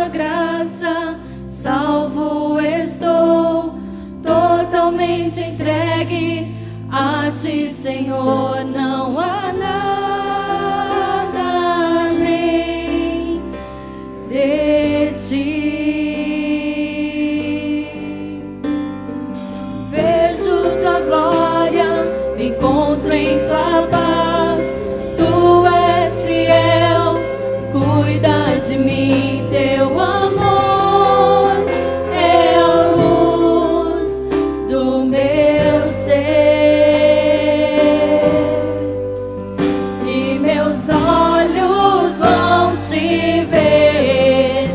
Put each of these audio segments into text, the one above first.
graça, salvo estou, totalmente entregue a ti, Senhor. Não há nada além de ti. Vejo tua glória, me encontro em tua paz. Tu és fiel, cuidas de mim, teu amor é a luz do meu ser, e meus olhos vão te ver,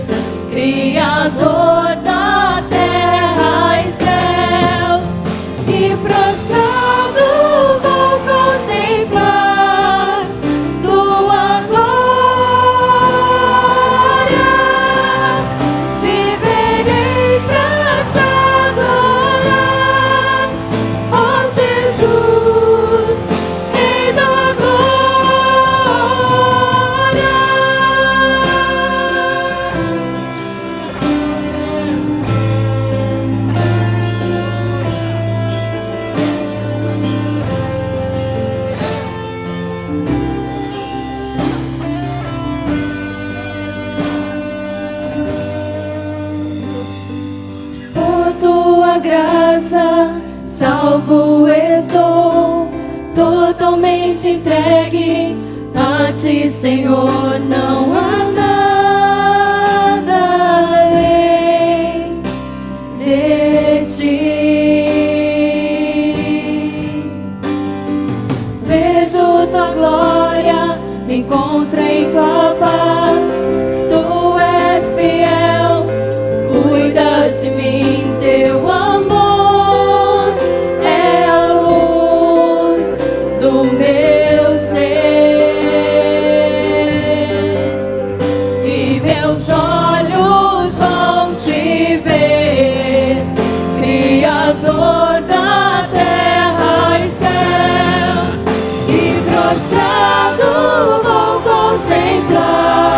Criador da terra e céu, e prostrado vou contemplar tua glória. Viverei pra te adorar, ó Jesus, Rei da glória. Por tua graça, salvo estou, totalmente entregue a ti, Senhor. Não há nada além de ti. Vejo tua glória, encontro em tua paz. Tu és fiel, cuidas de mim, teu amor é a luz do meu ser, e meus olhos vão te ver, Criador da terra e céu, e prostrado vou contemplar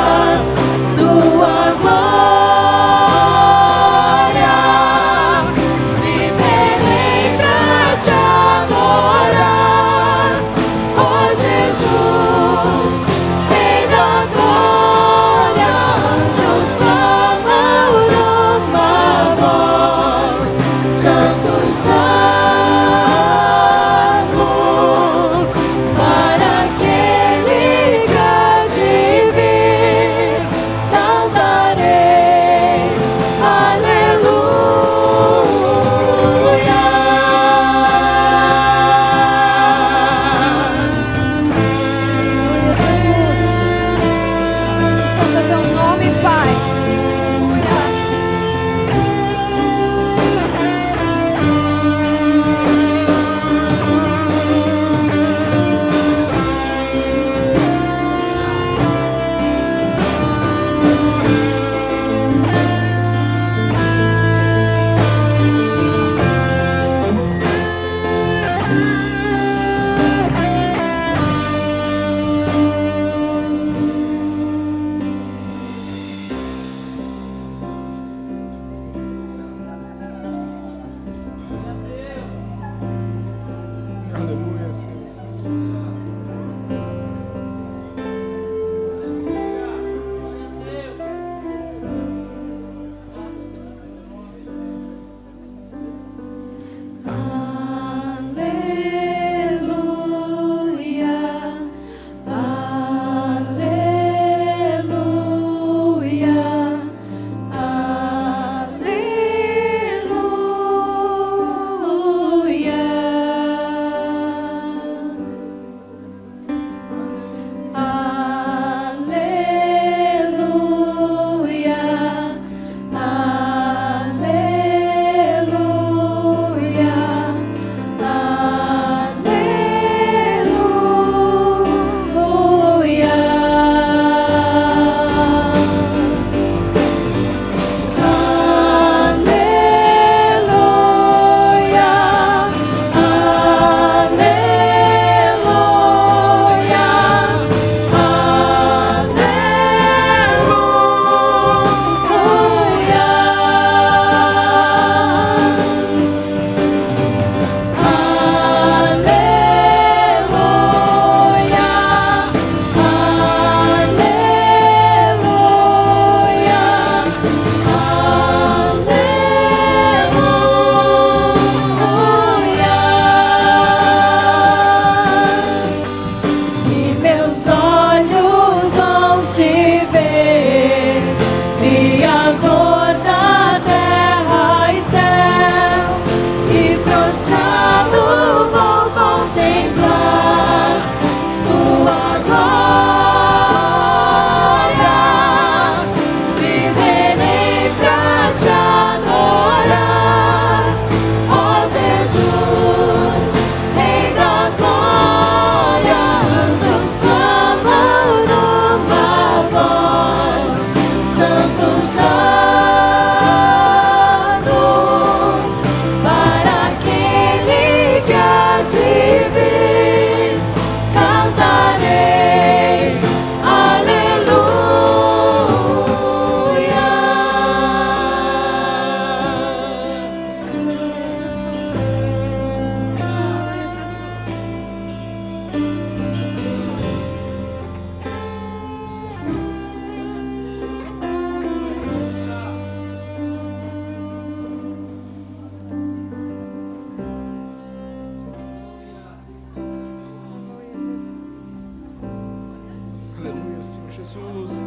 Aleluia, Senhor Jesus.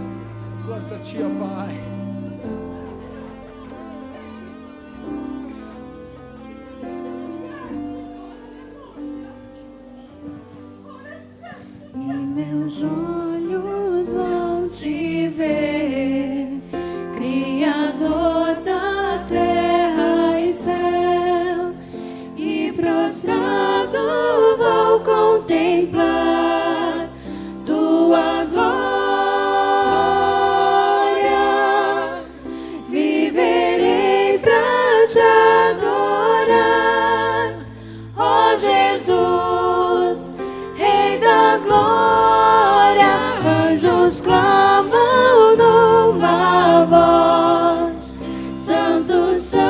Glórias a Ti, ó Pai. E meus olhos vão Te ver, Criador da terra e céus, e prostrado vou contemplar Tua glória. Viverei pra Te adorar, ó Jesus, Rei da glória. Anjos clamam numa voz: Santo, Santo,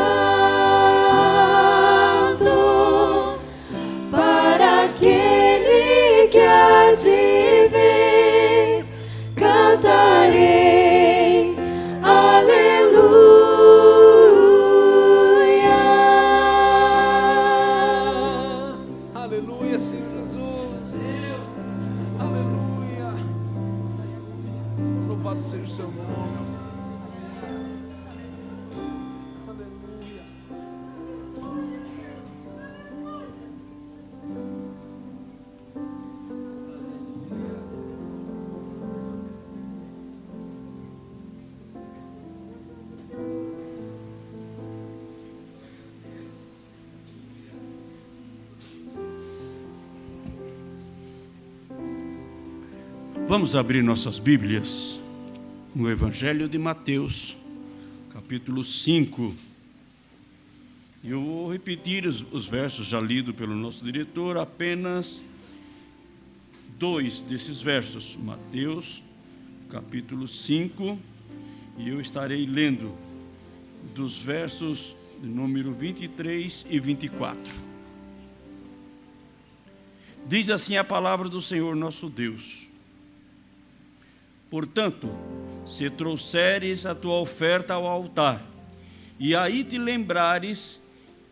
para aquele que há de vir, cantarei aleluia. Aleluia, Senhor Jesus. Aleluia. Louvado seja o Seu nome. Aleluia. Vamos abrir nossas Bíblias no Evangelho de Mateus, capítulo 5. Eu vou repetir os versos já lidos pelo nosso diretor, apenas 2 desses versos. Mateus, capítulo 5, e eu estarei lendo dos versos de número 23 e 24. Diz assim a palavra do Senhor nosso Deus: Portanto, se trouxeres a tua oferta ao altar, e aí te lembrares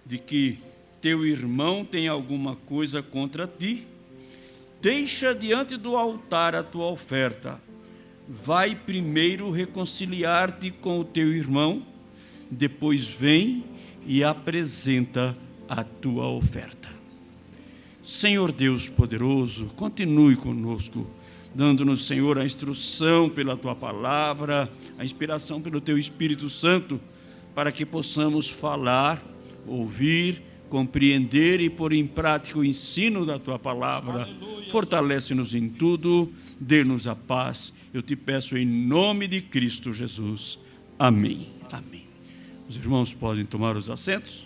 de que teu irmão tem alguma coisa contra ti, deixa diante do altar a tua oferta. Vai primeiro reconciliar-te com o teu irmão, depois vem e apresenta a tua oferta. Senhor Deus poderoso, continue conosco, dando-nos, Senhor, a instrução pela Tua palavra, a inspiração pelo Teu Espírito Santo, para que possamos falar, ouvir, compreender e pôr em prática o ensino da Tua palavra. Aleluia. Fortalece-nos em tudo, dê-nos a paz. Eu te peço em nome de Cristo Jesus. Amém. Amém. Os irmãos podem tomar os assentos.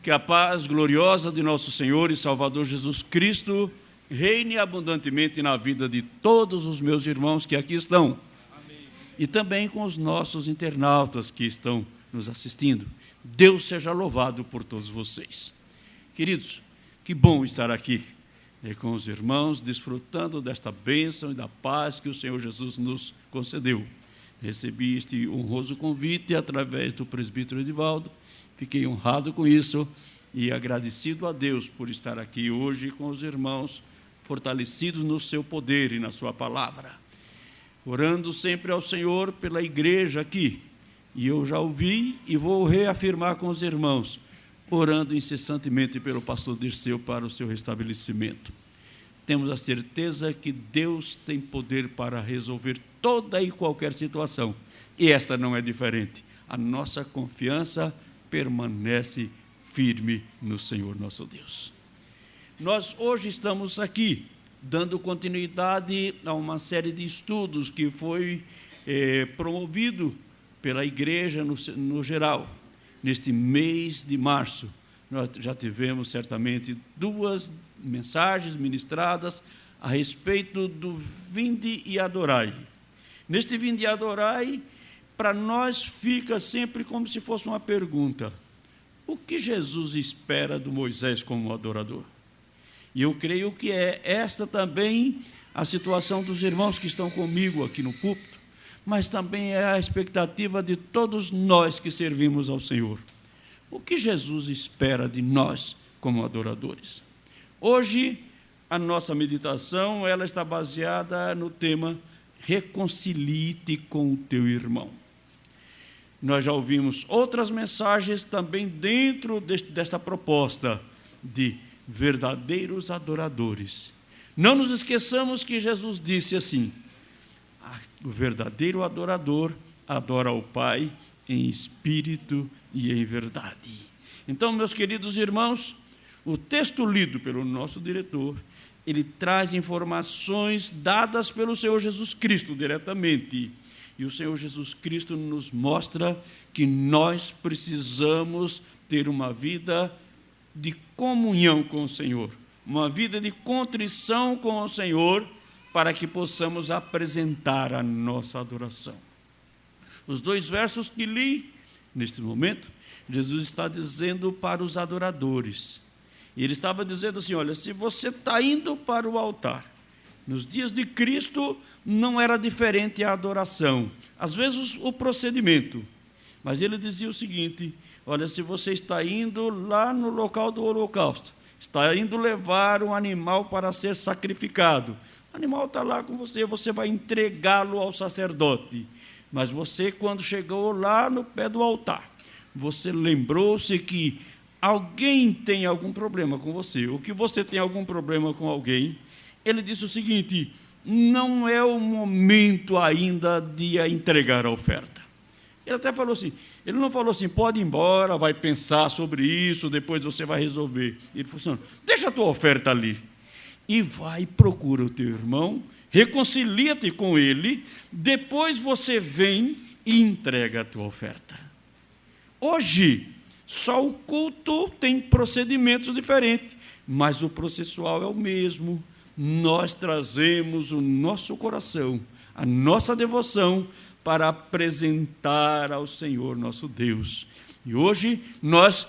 Que a paz gloriosa de nosso Senhor e Salvador Jesus Cristo reine abundantemente na vida de todos os meus irmãos que aqui estão. Amém. E também com os nossos internautas que estão nos assistindo. Deus seja louvado por todos vocês. Queridos, que bom estar aqui com os irmãos, desfrutando desta bênção e da paz que o Senhor Jesus nos concedeu. Recebi este honroso convite através do presbítero Edivaldo. Fiquei honrado com isso e agradecido a Deus por estar aqui hoje com os irmãos, fortalecidos no seu poder e na sua palavra. Orando sempre ao Senhor pela igreja aqui. E eu já ouvi e vou reafirmar com os irmãos, orando incessantemente pelo pastor Dirceu para o seu restabelecimento. Temos a certeza que Deus tem poder para resolver toda e qualquer situação. E esta não é diferente. A nossa confiança permanece firme no Senhor nosso Deus. Nós hoje estamos aqui, dando continuidade a uma série de estudos que foi promovido pela igreja no geral. Neste mês de março, nós já tivemos certamente 2 mensagens ministradas a respeito do Vinde e Adorai. Neste Vinde e Adorai, para nós fica sempre como se fosse uma pergunta: o que Jesus espera do Moisés como adorador? E eu creio que é esta também a situação dos irmãos que estão comigo aqui no púlpito, mas também é a expectativa de todos nós que servimos ao Senhor. O que Jesus espera de nós como adoradores? Hoje a nossa meditação ela está baseada no tema reconcilie-te com o teu irmão. Nós já ouvimos outras mensagens também dentro desta proposta de verdadeiros adoradores. Não nos esqueçamos que Jesus disse assim: o verdadeiro adorador adora ao Pai em espírito e em verdade. Então, meus queridos irmãos, o texto lido pelo nosso diretor, ele traz informações dadas pelo Senhor Jesus Cristo diretamente. E o Senhor Jesus Cristo nos mostra que nós precisamos ter uma vida de comunhão com o Senhor, uma vida de contrição com o Senhor, para que possamos apresentar a nossa adoração. Os 2 versos que li, neste momento, Jesus está dizendo para os adoradores. E ele estava dizendo assim: olha, se você está indo para o altar, nos dias de Cristo não era diferente a adoração, às vezes o procedimento, mas ele dizia o seguinte: olha, se você está indo lá no local do holocausto, está indo levar um animal para ser sacrificado, o animal está lá com você, você vai entregá-lo ao sacerdote, mas você, quando chegou lá no pé do altar, você lembrou-se que alguém tem algum problema com você, ou que você tem algum problema com alguém. Ele disse o seguinte: não é o momento ainda de entregar a oferta. Ele até falou assim, ele não falou assim, pode ir embora, vai pensar sobre isso, depois você vai resolver. Ele falou assim: deixa a tua oferta ali, e vai e procura o teu irmão, reconcilia-te com ele, depois você vem e entrega a tua oferta. Hoje, só o culto tem procedimentos diferentes, mas o processual é o mesmo. Nós trazemos o nosso coração, a nossa devoção, para apresentar ao Senhor nosso Deus. E hoje nós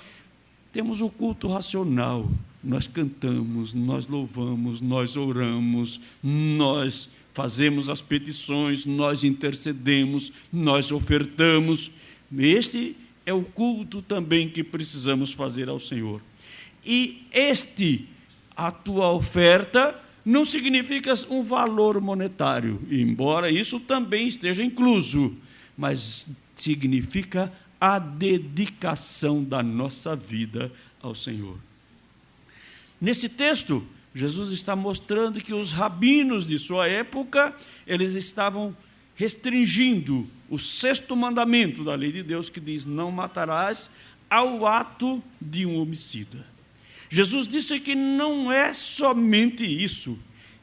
temos o culto racional, nós cantamos, nós louvamos, nós oramos, nós fazemos as petições, nós intercedemos, nós ofertamos. Este é o culto também que precisamos fazer ao Senhor. E a tua oferta, não significa um valor monetário, embora isso também esteja incluso, mas significa a dedicação da nossa vida ao Senhor. Nesse texto, Jesus está mostrando que os rabinos de sua época, eles estavam restringindo o 6º mandamento da lei de Deus, que diz: não matarás, ao ato de um homicida. Jesus disse que não é somente isso,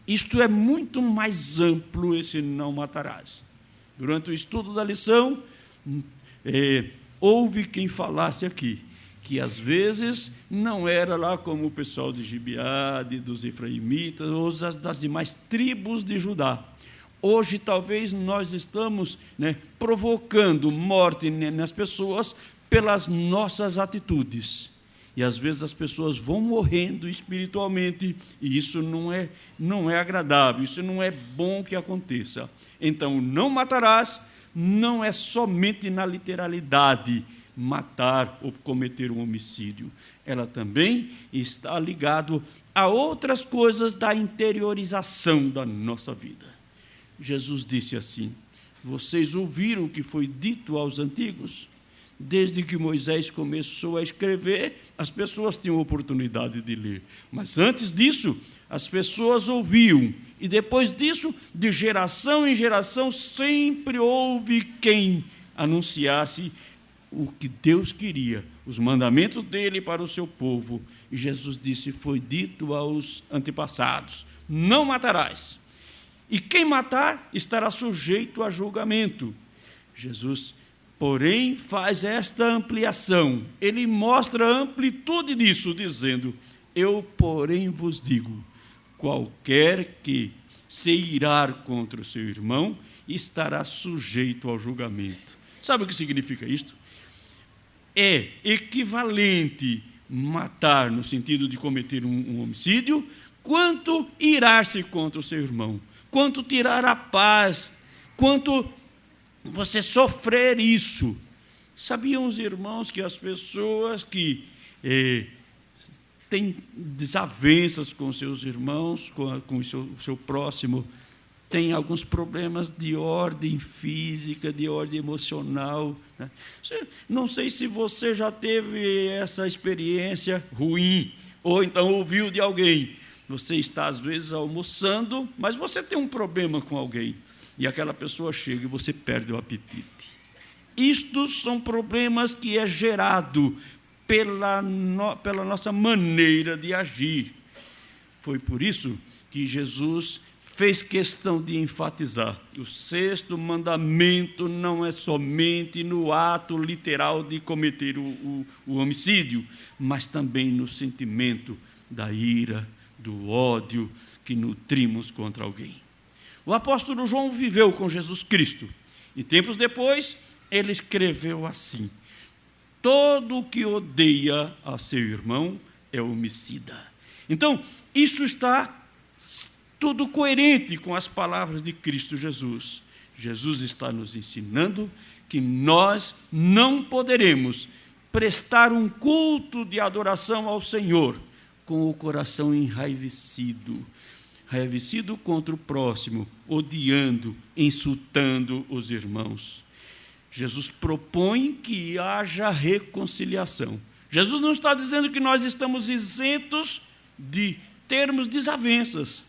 isto é muito mais amplo, esse não matarás. Durante o estudo da lição, houve quem falasse aqui, que às vezes não era lá como o pessoal de Gibeade, dos efraimitas, ou das demais tribos de Judá. Hoje, talvez, nós estamos provocando morte nas pessoas pelas nossas atitudes. E, às vezes, as pessoas vão morrendo espiritualmente, e isso não é agradável, isso não é bom que aconteça. Então, não matarás não é somente na literalidade, matar ou cometer um homicídio. Ela também está ligado a outras coisas da interiorização da nossa vida. Jesus disse assim: vocês ouviram o que foi dito aos antigos? Desde que Moisés começou a escrever, as pessoas tinham oportunidade de ler. Mas antes disso, as pessoas ouviam. E depois disso, de geração em geração, sempre houve quem anunciasse o que Deus queria, os mandamentos dele para o seu povo. E Jesus disse: foi dito aos antepassados: não matarás. E quem matar estará sujeito a julgamento. Jesus, porém, faz esta ampliação. Ele mostra a amplitude disso, dizendo: eu, porém, vos digo, qualquer que se irar contra o seu irmão estará sujeito ao julgamento. Sabe o que significa isto? É equivalente matar, no sentido de cometer um homicídio, quanto irar-se contra o seu irmão, quanto tirar a paz, quanto você sofrer isso. Sabiam os irmãos que as pessoas que tem desavenças com seus irmãos, com o seu próximo, tem alguns problemas de ordem física, de ordem emocional, né? Não sei se você já teve essa experiência ruim, ou então ouviu de alguém. Você está, às vezes, almoçando, mas você tem um problema com alguém, e aquela pessoa chega e você perde o apetite. Isto são problemas que é gerado pela nossa maneira de agir. Foi por isso que Jesus fez questão de enfatizar: o sexto mandamento não é somente no ato literal de cometer o homicídio, mas também no sentimento da ira, do ódio que nutrimos contra alguém. O apóstolo João viveu com Jesus Cristo, e tempos depois ele escreveu assim: todo o que odeia a seu irmão é homicida. Então, isso está tudo coerente com as palavras de Cristo Jesus. Jesus está nos ensinando que nós não poderemos prestar um culto de adoração ao Senhor com o coração enraivecido contra o próximo, odiando, insultando os irmãos. Jesus propõe que haja reconciliação. Jesus não está dizendo que nós estamos isentos de termos desavenças.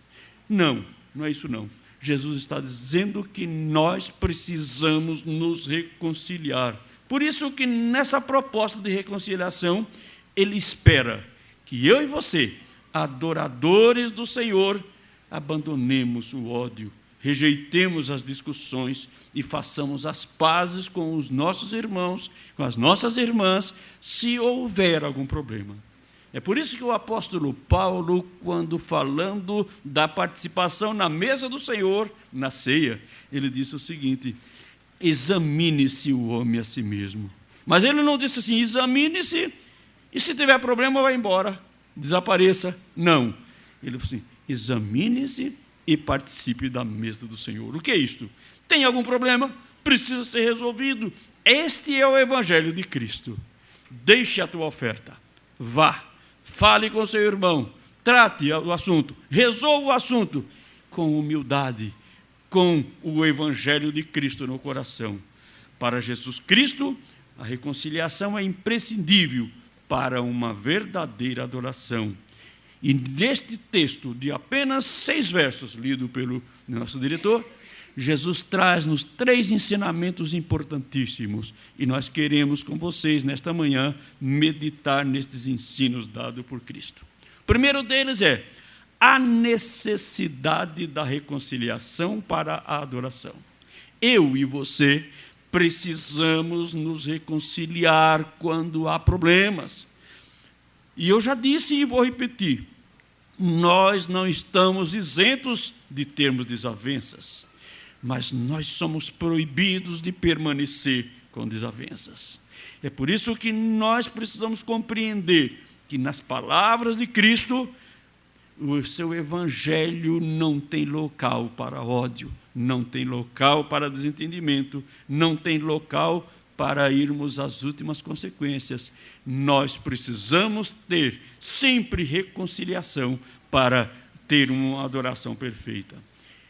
Não, não é isso não. Jesus está dizendo que nós precisamos nos reconciliar. Por isso que nessa proposta de reconciliação, ele espera que eu e você, adoradores do Senhor, abandonemos o ódio, rejeitemos as discussões e façamos as pazes com os nossos irmãos, com as nossas irmãs, se houver algum problema. É por isso que o apóstolo Paulo, quando falando da participação na mesa do Senhor, na ceia, ele disse o seguinte: examine-se o homem a si mesmo. Mas ele não disse assim: examine-se e se tiver problema, vai embora, desapareça. Não. Ele disse assim: examine-se e participe da mesa do Senhor. O que é isto? Tem algum problema? Precisa ser resolvido. Este é o Evangelho de Cristo. Deixe a tua oferta. Vá. Fale com seu irmão. Trate o assunto. Resolva o assunto com humildade, com o Evangelho de Cristo no coração. Para Jesus Cristo, a reconciliação é imprescindível para uma verdadeira adoração. E neste texto de apenas 6 versos, lido pelo nosso diretor, Jesus traz-nos 3 ensinamentos importantíssimos, e nós queremos com vocês, nesta manhã, meditar nestes ensinos dados por Cristo. O primeiro deles é a necessidade da reconciliação para a adoração. Eu e você precisamos nos reconciliar quando há problemas. E eu já disse e vou repetir: nós não estamos isentos de termos desavenças, mas nós somos proibidos de permanecer com desavenças. É por isso que nós precisamos compreender que nas palavras de Cristo, o seu Evangelho não tem local para ódio, não tem local para desentendimento, não tem local para irmos às últimas consequências. Nós precisamos ter sempre reconciliação para ter uma adoração perfeita.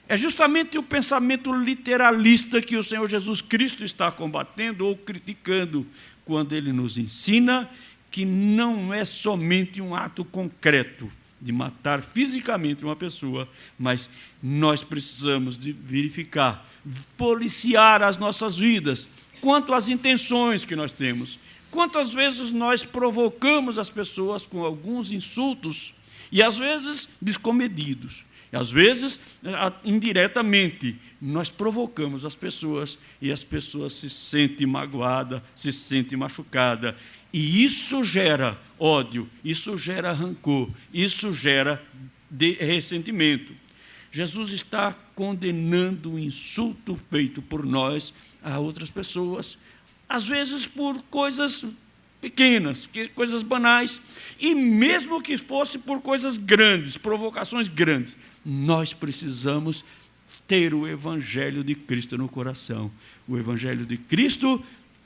É justamente o pensamento literalista que o Senhor Jesus Cristo está combatendo ou criticando quando ele nos ensina que não é somente um ato concreto de matar fisicamente uma pessoa, mas nós precisamos de verificar, policiar as nossas vidas quanto às intenções que nós temos. Quantas vezes nós provocamos as pessoas com alguns insultos, e às vezes descomedidos, e às vezes indiretamente, nós provocamos as pessoas, e as pessoas se sentem magoadas, se sentem machucadas, e isso gera ódio, isso gera rancor, isso gera ressentimento. Jesus está condenando o insulto feito por nós a outras pessoas, às vezes por coisas pequenas, coisas banais, e mesmo que fosse por coisas grandes, provocações grandes, nós precisamos ter o Evangelho de Cristo no coração. O Evangelho de Cristo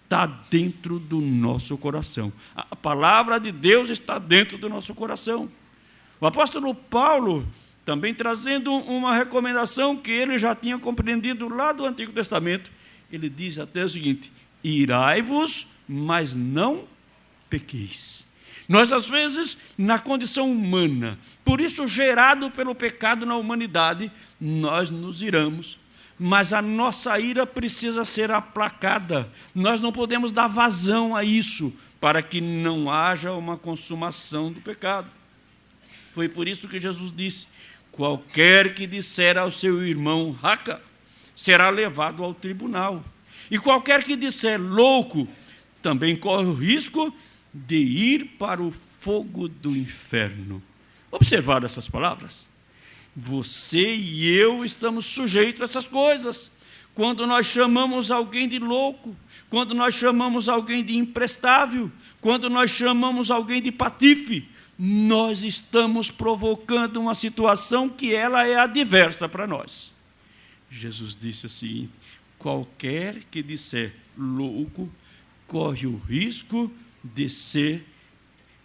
está dentro do nosso coração. A palavra de Deus está dentro do nosso coração. O apóstolo Paulo, também trazendo uma recomendação que ele já tinha compreendido lá do Antigo Testamento, ele diz até o seguinte: irai-vos, mas não pequeis. Nós, às vezes, na condição humana, por isso gerado pelo pecado na humanidade, nós nos iramos, mas a nossa ira precisa ser aplacada. Nós não podemos dar vazão a isso, para que não haja uma consumação do pecado. Foi por isso que Jesus disse: qualquer que disser ao seu irmão raca, será levado ao tribunal. E qualquer que disser louco, também corre o risco de ir para o fogo do inferno. Observaram essas palavras? Você e eu estamos sujeitos a essas coisas. Quando nós chamamos alguém de louco, quando nós chamamos alguém de imprestável, quando nós chamamos alguém de patife, nós estamos provocando uma situação que ela é adversa para nós. Jesus disse assim: qualquer que disser louco, corre o risco de ser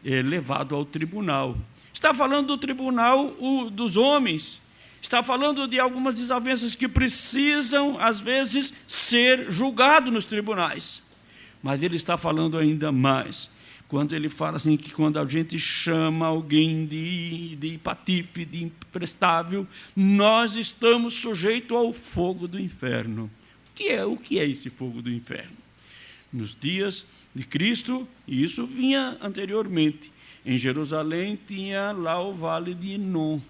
levado ao tribunal. Está falando do tribunal dos homens, está falando de algumas desavenças que precisam, às vezes, ser julgados nos tribunais. Mas ele está falando ainda mais, quando ele fala assim, que quando a gente chama alguém de patife, de imprestável, nós estamos sujeitos ao fogo do inferno. O que é esse fogo do inferno? Nos dias de Cristo, e isso vinha anteriormente, em Jerusalém tinha lá o vale de Inom,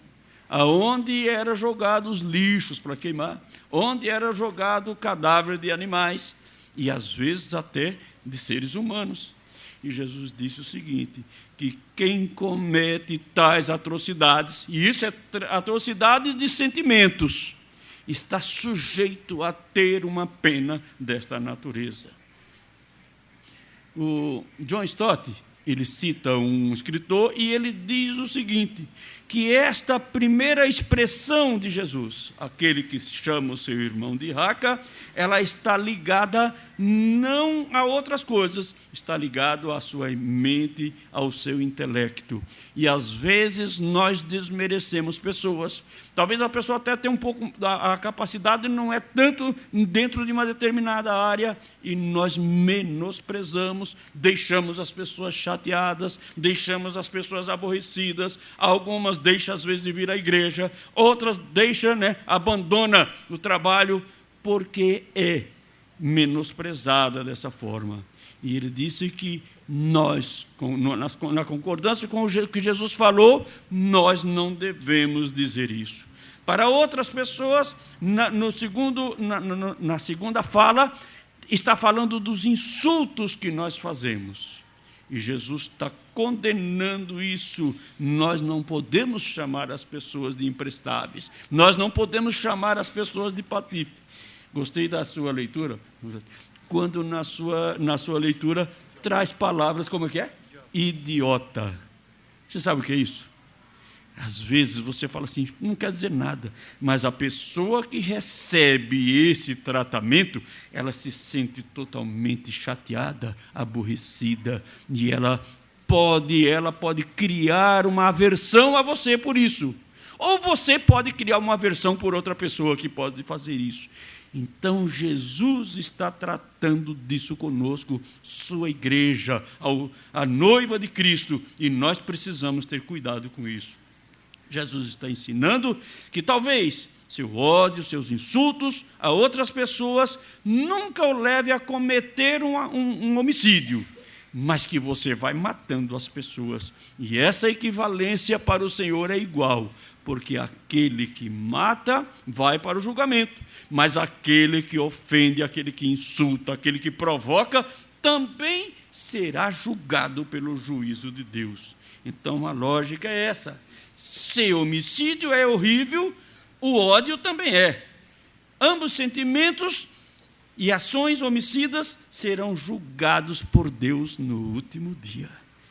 aonde eram jogados lixos para queimar, onde era jogado cadáver de animais, e às vezes até de seres humanos. E Jesus disse o seguinte, que quem comete tais atrocidades, e isso é atrocidades de sentimentos, está sujeito a ter uma pena desta natureza. O John Stott, ele cita um escritor e ele diz o seguinte, que esta primeira expressão de Jesus, aquele que chama o seu irmão de raca, ela está ligada não a outras coisas, está ligado à sua mente, ao seu intelecto. E às vezes nós desmerecemos pessoas. Talvez a pessoa até tenha um pouco, a capacidade não é tanto dentro de uma determinada área, e nós menosprezamos, deixamos as pessoas chateadas, deixamos as pessoas aborrecidas, algumas deixam às vezes de vir à igreja, outras deixam, abandona o trabalho, porque é menosprezada dessa forma. E ele disse que nós, na concordância com o que Jesus falou, nós não devemos dizer isso. Para outras pessoas, na segunda fala, está falando dos insultos que nós fazemos. E Jesus está condenando isso. Nós não podemos chamar as pessoas de imprestáveis. Nós não podemos chamar as pessoas de patife. Gostei da sua leitura. Quando na sua leitura traz palavras como é que é? Idiota. Você sabe o que é isso? Às vezes você fala assim, não quer dizer nada, mas a pessoa que recebe esse tratamento, ela se sente totalmente chateada, aborrecida, e ela pode criar uma aversão a você por isso. Ou você pode criar uma aversão por outra pessoa que pode fazer isso. Então, Jesus está tratando disso conosco, sua igreja, a noiva de Cristo, e nós precisamos ter cuidado com isso. Jesus está ensinando que talvez seu ódio, seus insultos a outras pessoas nunca o leve a cometer um homicídio, mas que você vai matando as pessoas. E essa equivalência para o Senhor é igual, porque aquele que mata vai para o julgamento, mas aquele que ofende, aquele que insulta, aquele que provoca, também será julgado pelo juízo de Deus. Então a lógica é essa. Se homicídio é horrível, o ódio também é. Ambos sentimentos e ações homicidas serão julgados por Deus no último dia.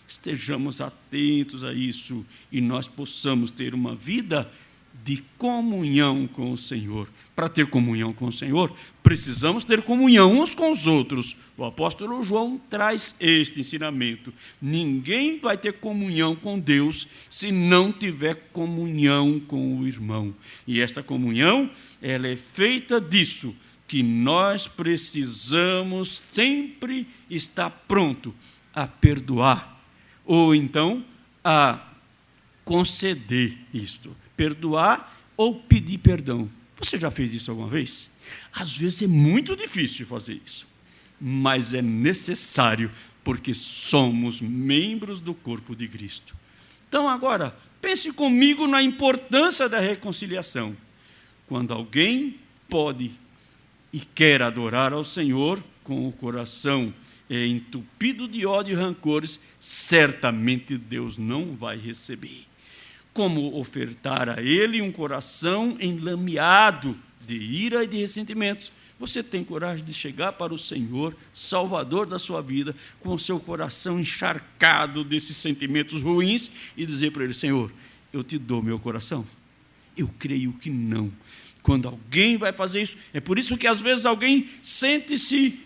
Estejamos atentos a isso e nós possamos ter uma vida de comunhão com o Senhor. Para ter comunhão com o Senhor, precisamos ter comunhão uns com os outros. O apóstolo João traz este ensinamento. Ninguém vai ter comunhão com Deus se não tiver comunhão com o irmão. E esta comunhão, ela é feita disso, que nós precisamos sempre estar pronto a perdoar, ou então a conceder isto. Perdoar ou pedir perdão. Você já fez isso alguma vez? Às vezes é muito difícil fazer isso, mas é necessário, porque somos membros do corpo de Cristo. Então, agora, pense comigo na importância da reconciliação. Quando alguém pode e quer adorar ao Senhor com o coração entupido de ódio e rancores, certamente Deus não vai receber. Como ofertar a Ele um coração enlameado de ira e de ressentimentos? Você tem coragem de chegar para o Senhor, Salvador da sua vida, com o seu coração encharcado desses sentimentos ruins e dizer para Ele: Senhor, eu te dou meu coração? Eu creio que não. Quando alguém vai fazer isso, é por isso que às vezes alguém sente-se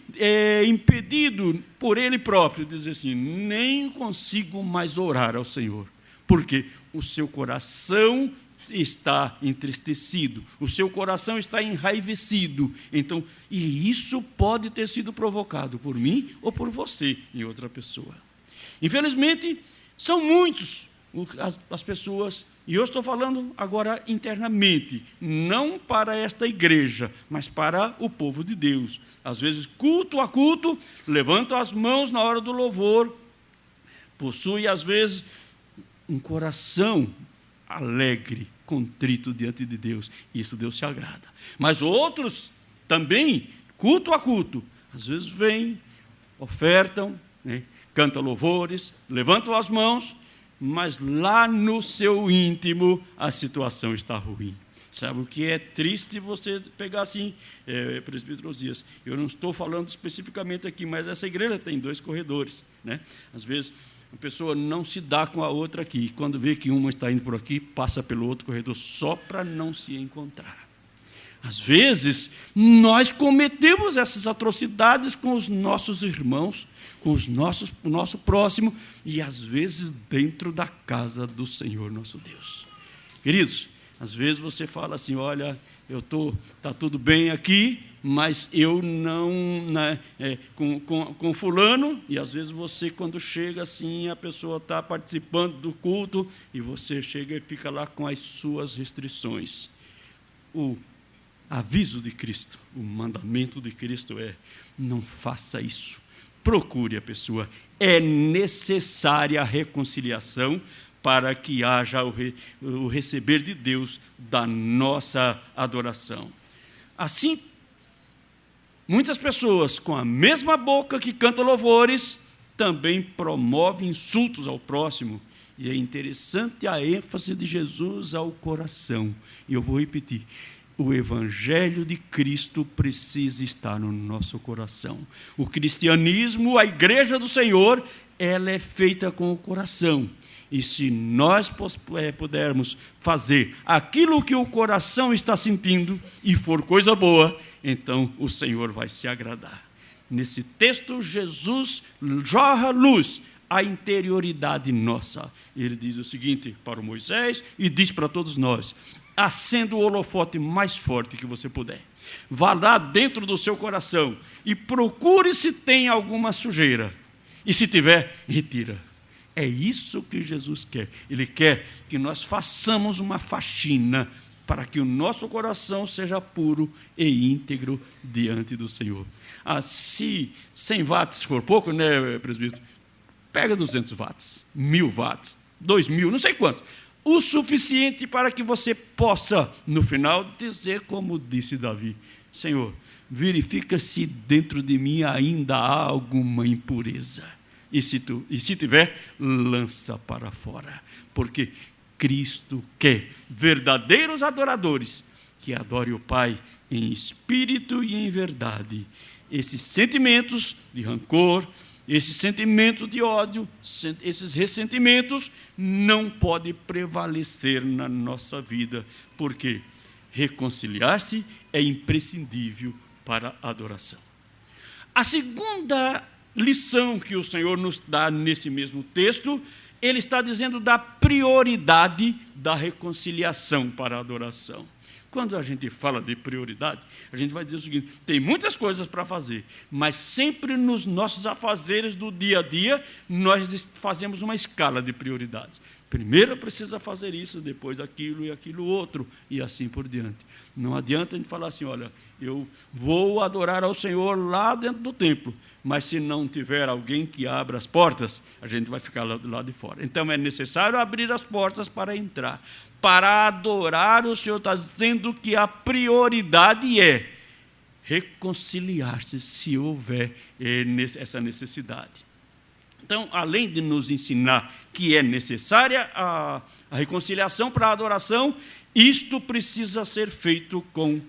impedido por ele próprio, dizer assim: nem consigo mais orar ao Senhor, porque o seu coração está entristecido, o seu coração está enraivecido. Então, e isso pode ter sido provocado por mim ou por você em outra pessoa. Infelizmente, são muitos as pessoas, e eu estou falando agora internamente, não para esta igreja, mas para o povo de Deus. Às vezes, culto a culto, levantam as mãos na hora do louvor, possui às vezes um coração alegre, contrito diante de Deus. Isso Deus se agrada. Mas outros também, culto a culto, às vezes vêm, ofertam, cantam louvores, levantam as mãos, mas lá no seu íntimo a situação está ruim. Sabe o que é triste você pegar assim, presbítero Osias? Eu não estou falando especificamente aqui, mas essa igreja tem 2 corredores, Às vezes a pessoa não se dá com a outra aqui. Quando vê que uma está indo por aqui, passa pelo outro corredor só para não se encontrar. Às vezes, nós cometemos essas atrocidades com os nossos irmãos, com o nosso próximo, e às vezes dentro da casa do Senhor nosso Deus. Queridos, às vezes você fala assim: olha, está tudo bem aqui, mas eu não, com fulano, e às vezes você, quando chega assim, a pessoa está participando do culto, e você chega e fica lá com as suas restrições. O aviso de Cristo, o mandamento de Cristo é: não faça isso, procure a pessoa. É necessária a reconciliação para que haja o receber de Deus da nossa adoração. Assim, muitas pessoas com a mesma boca que canta louvores também promovem insultos ao próximo. E é interessante a ênfase de Jesus ao coração. E eu vou repetir: o Evangelho de Cristo precisa estar no nosso coração. O cristianismo, a igreja do Senhor, ela é feita com o coração. E se nós pudermos fazer aquilo que o coração está sentindo e for coisa boa, então o Senhor vai se agradar. Nesse texto, Jesus jorra luz à interioridade nossa. Ele diz o seguinte para o Moisés e diz para todos nós: acenda o holofote mais forte que você puder. Vá lá dentro do seu coração e procure se tem alguma sujeira. E se tiver, retira. É isso que Jesus quer. Ele quer que nós façamos uma faxina para que o nosso coração seja puro e íntegro diante do Senhor. Se 100 watts for pouco, presbítero? Pega 200 watts, 1000 watts, 2000, não sei quantos. O suficiente para que você possa, no final, dizer como disse Davi: Senhor, verifica se dentro de mim ainda há alguma impureza. E se tiver, lança para fora. Porque Cristo quer verdadeiros adoradores que adorem o Pai em espírito e em verdade. Esses sentimentos de rancor, Esses sentimentos de ódio, esses ressentimentos não podem prevalecer na nossa vida, porque reconciliar-se é imprescindível para a adoração. A segunda lição que o Senhor nos dá nesse mesmo texto, ele está dizendo da prioridade da reconciliação para a adoração. Quando a gente fala de prioridade, a gente vai dizer o seguinte: tem muitas coisas para fazer, mas sempre nos nossos afazeres do dia a dia, nós fazemos uma escala de prioridades. Primeiro precisa fazer isso, depois aquilo e aquilo outro, e assim por diante. Não adianta a gente falar assim: olha, eu vou adorar ao Senhor lá dentro do templo, mas se não tiver alguém que abra as portas, a gente vai ficar lá do lado de fora. Então é necessário abrir as portas para entrar. Para adorar, o Senhor está dizendo que a prioridade é reconciliar-se, se houver essa necessidade. Então, além de nos ensinar que é necessária a reconciliação para a adoração, isto precisa ser feito com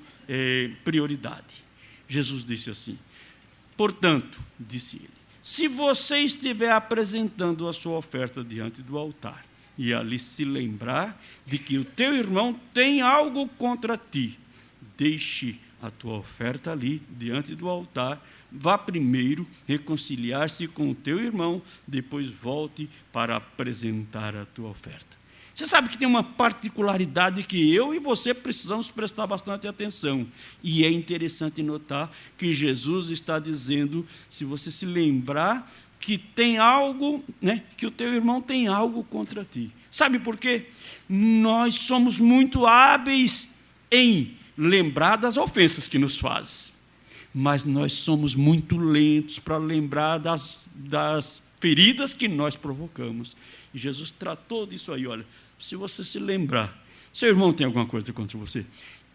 prioridade. Jesus disse assim: portanto, disse ele, se você estiver apresentando a sua oferta diante do altar, e ali se lembrar de que o teu irmão tem algo contra ti, deixe a tua oferta ali diante do altar, vá primeiro reconciliar-se com o teu irmão, depois volte para apresentar a tua oferta. Você sabe que tem uma particularidade que eu e você precisamos prestar bastante atenção, e é interessante notar que Jesus está dizendo, se você se lembrar, que tem algo, que o teu irmão tem algo contra ti. Sabe por quê? Nós somos muito hábeis em lembrar das ofensas que nos fazem, mas nós somos muito lentos para lembrar das feridas que nós provocamos. E Jesus tratou disso aí. Olha, se você se lembrar, seu irmão tem alguma coisa contra você.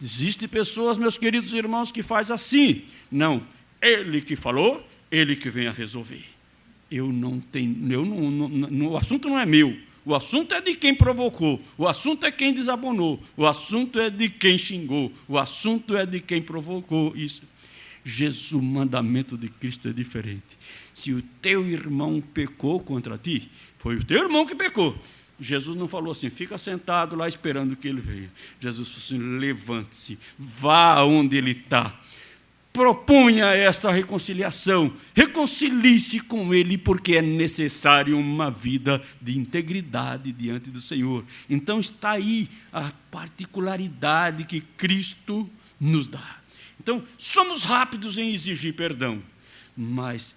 Existem pessoas, meus queridos irmãos, que faz assim. Não, ele que falou, ele que vem a resolver. O assunto não é meu, o assunto é de quem provocou, o assunto é quem desabonou, o assunto é de quem xingou, o assunto é de quem provocou isso. Jesus, o mandamento de Cristo é diferente. Se o teu irmão pecou contra ti, foi o teu irmão que pecou. Jesus não falou assim: fica sentado lá esperando que ele venha. Jesus falou assim: levante-se, vá onde ele está. Propunha esta reconciliação, reconcilie-se com ele, porque é necessário uma vida de integridade diante do Senhor. Então está aí a particularidade que Cristo nos dá. Então, somos rápidos em exigir perdão, mas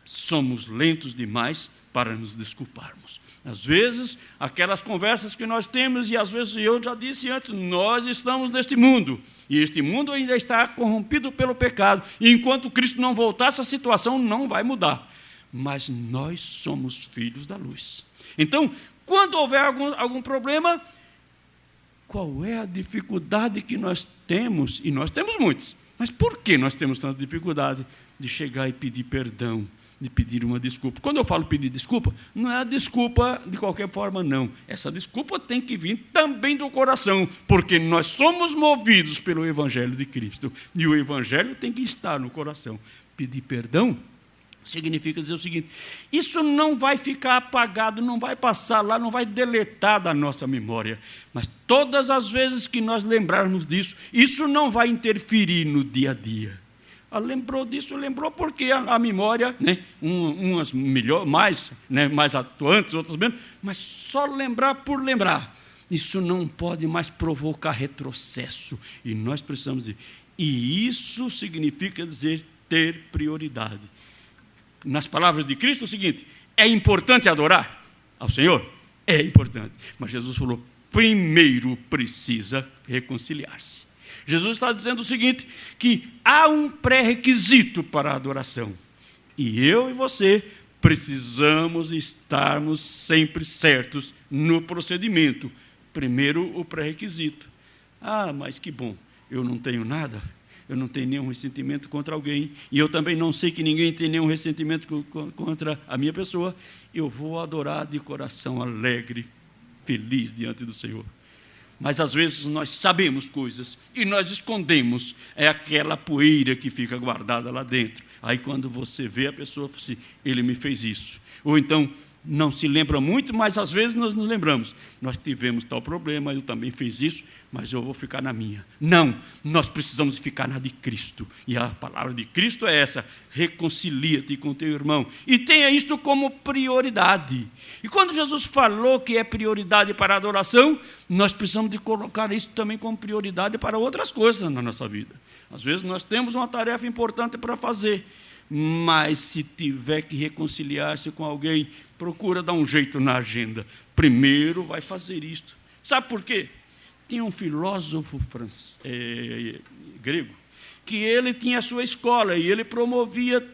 somos lentos demais para nos desculparmos. Às vezes, aquelas conversas que nós temos, e às vezes eu já disse antes, nós estamos neste mundo, e este mundo ainda está corrompido pelo pecado, e enquanto Cristo não voltar, essa situação não vai mudar. Mas nós somos filhos da luz. Então, quando houver algum problema, qual é a dificuldade que nós temos? E nós temos muitos. Mas por que nós temos tanta dificuldade de chegar e pedir perdão, de pedir uma desculpa? Quando eu falo pedir desculpa, não é a desculpa de qualquer forma, não. Essa desculpa tem que vir também do coração, porque nós somos movidos pelo Evangelho de Cristo, e o Evangelho tem que estar no coração. Pedir perdão significa dizer o seguinte: isso não vai ficar apagado, não vai passar lá, não vai deletar da nossa memória, mas todas as vezes que nós lembrarmos disso, isso não vai interferir no dia a dia. Lembrou disso, lembrou porque a memória, umas mais atuantes, outras menos, mas só lembrar por lembrar, isso não pode mais provocar retrocesso, e nós precisamos dizer, e isso significa dizer ter prioridade. Nas palavras de Cristo, é o seguinte: é importante adorar ao Senhor? É importante, mas Jesus falou, primeiro precisa reconciliar-se. Jesus está dizendo o seguinte, que há um pré-requisito para a adoração, e eu e você precisamos estarmos sempre certos no procedimento. Primeiro, o pré-requisito. Mas que bom, eu não tenho nada, eu não tenho nenhum ressentimento contra alguém, e eu também não sei que ninguém tem nenhum ressentimento contra a minha pessoa, eu vou adorar de coração alegre, feliz diante do Senhor. Mas às vezes nós sabemos coisas e nós escondemos, é aquela poeira que fica guardada lá dentro. Aí quando você vê a pessoa, fala assim, ele me fez isso. Ou então, não se lembra muito, mas às vezes nós nos lembramos. Nós tivemos tal problema, eu também fiz isso, mas eu vou ficar na minha. Não, nós precisamos ficar na de Cristo. E a palavra de Cristo é essa: reconcilia-te com teu irmão. E tenha isto como prioridade. E quando Jesus falou que é prioridade para a adoração, nós precisamos de colocar isso também como prioridade para outras coisas na nossa vida. Às vezes nós temos uma tarefa importante para fazer, mas se tiver que reconciliar-se com alguém, procura dar um jeito na agenda. Primeiro vai fazer isto. Sabe por quê? Tinha um filósofo grego, que ele tinha a sua escola, e ele promovia,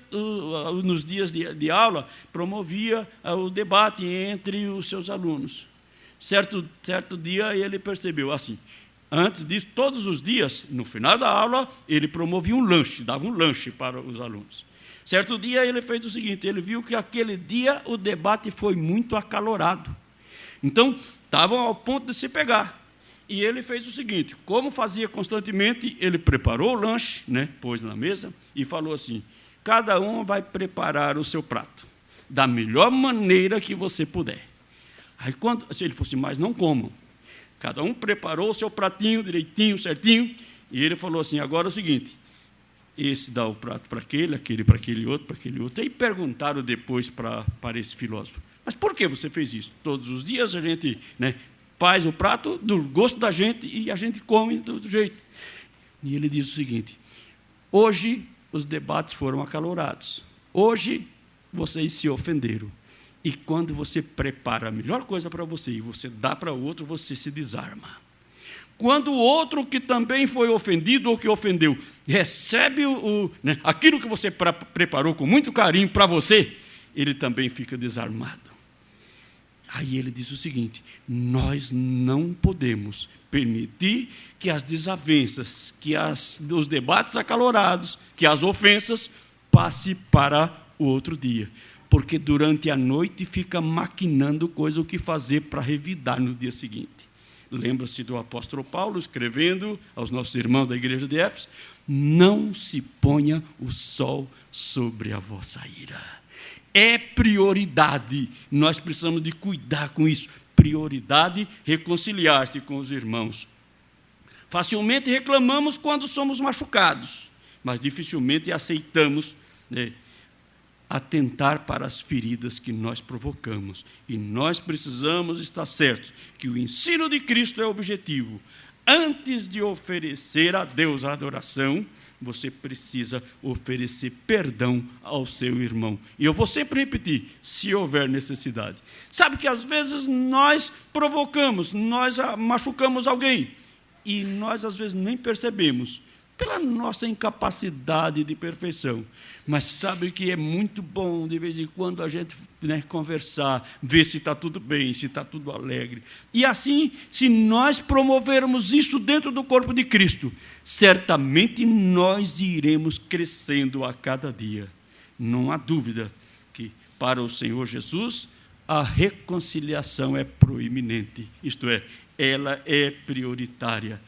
nos dias de aula, promovia o debate entre os seus alunos. Certo dia ele percebeu assim, antes disso, todos os dias, no final da aula, ele promovia um lanche, dava um lanche para os alunos. Certo dia ele fez o seguinte, ele viu que aquele dia o debate foi muito acalorado. Então, estavam ao ponto de se pegar. E ele fez o seguinte, como fazia constantemente, ele preparou o lanche, pôs na mesa e falou assim, cada um vai preparar o seu prato, da melhor maneira que você puder. Aí, se ele fosse mais, não comam. Cada um preparou o seu pratinho direitinho, certinho, e ele falou assim, agora é o seguinte, esse dá o prato para aquele para aquele outro. E perguntaram depois para esse filósofo, mas por que você fez isso? Todos os dias a gente faz o prato do gosto da gente e a gente come do jeito. E ele disse o seguinte, hoje os debates foram acalorados, hoje vocês se ofenderam, e quando você prepara a melhor coisa para você e você dá para o outro, você se desarma. Quando o outro que também foi ofendido ou que ofendeu, recebe aquilo que você preparou com muito carinho para você, ele também fica desarmado. Aí ele diz o seguinte, nós não podemos permitir que as desavenças, que os debates acalorados, que as ofensas passe para o outro dia. Porque durante a noite fica maquinando coisa o que fazer para revidar no dia seguinte. Lembra-se do apóstolo Paulo escrevendo aos nossos irmãos da igreja de Éfeso, não se ponha o sol sobre a vossa ira. É prioridade, nós precisamos de cuidar com isso. Prioridade, reconciliar-se com os irmãos. Facilmente reclamamos quando somos machucados, mas dificilmente aceitamos atentar para as feridas que nós provocamos. E nós precisamos estar certos que o ensino de Cristo é o objetivo. Antes de oferecer a Deus a adoração, você precisa oferecer perdão ao seu irmão. E eu vou sempre repetir, se houver necessidade. Sabe que às vezes nós provocamos, nós machucamos alguém, e nós às vezes nem percebemos, pela nossa incapacidade de perfeição. Mas sabe que é muito bom, de vez em quando, a gente conversar, ver se está tudo bem, se está tudo alegre. E assim, se nós promovermos isso dentro do corpo de Cristo, certamente nós iremos crescendo a cada dia. Não há dúvida que, para o Senhor Jesus, a reconciliação é proeminente, isto é, ela é prioritária.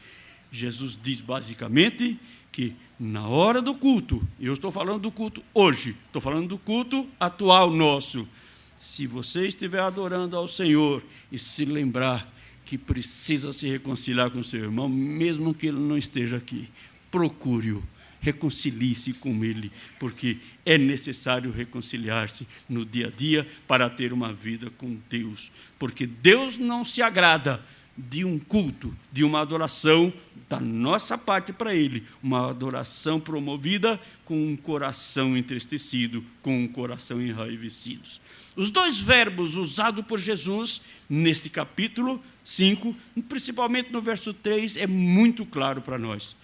Jesus diz basicamente que na hora do culto, eu estou falando do culto hoje, estou falando do culto atual nosso, se você estiver adorando ao Senhor e se lembrar que precisa se reconciliar com seu irmão, mesmo que ele não esteja aqui, procure-o, reconcilie-se com ele, porque é necessário reconciliar-se no dia a dia para ter uma vida com Deus, porque Deus não se agrada de um culto, de uma adoração da nossa parte para Ele, uma adoração promovida com um coração entristecido, com um coração enraivecido. Os dois verbos usados por Jesus neste capítulo 5, principalmente no verso 3, é muito claro para nós.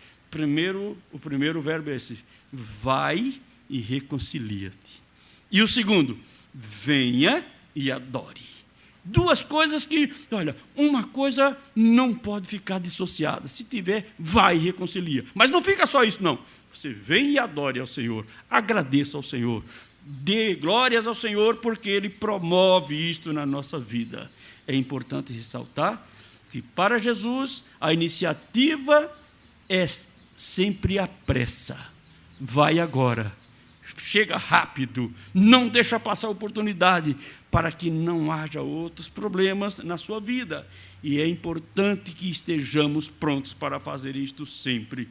O primeiro verbo é esse, vai e reconcilia-te. E o segundo, venha e adore. Duas coisas que, olha, uma coisa não pode ficar dissociada. Se tiver, vai e reconcilia. Mas não fica só isso, não. Você vem e adore ao Senhor, agradeça ao Senhor, dê glórias ao Senhor, porque Ele promove isto na nossa vida. É importante ressaltar que, para Jesus, a iniciativa é sempre a pressa. Vai agora, chega rápido, não deixa passar a oportunidade para que não haja outros problemas na sua vida. E é importante que estejamos prontos para fazer isto sempre.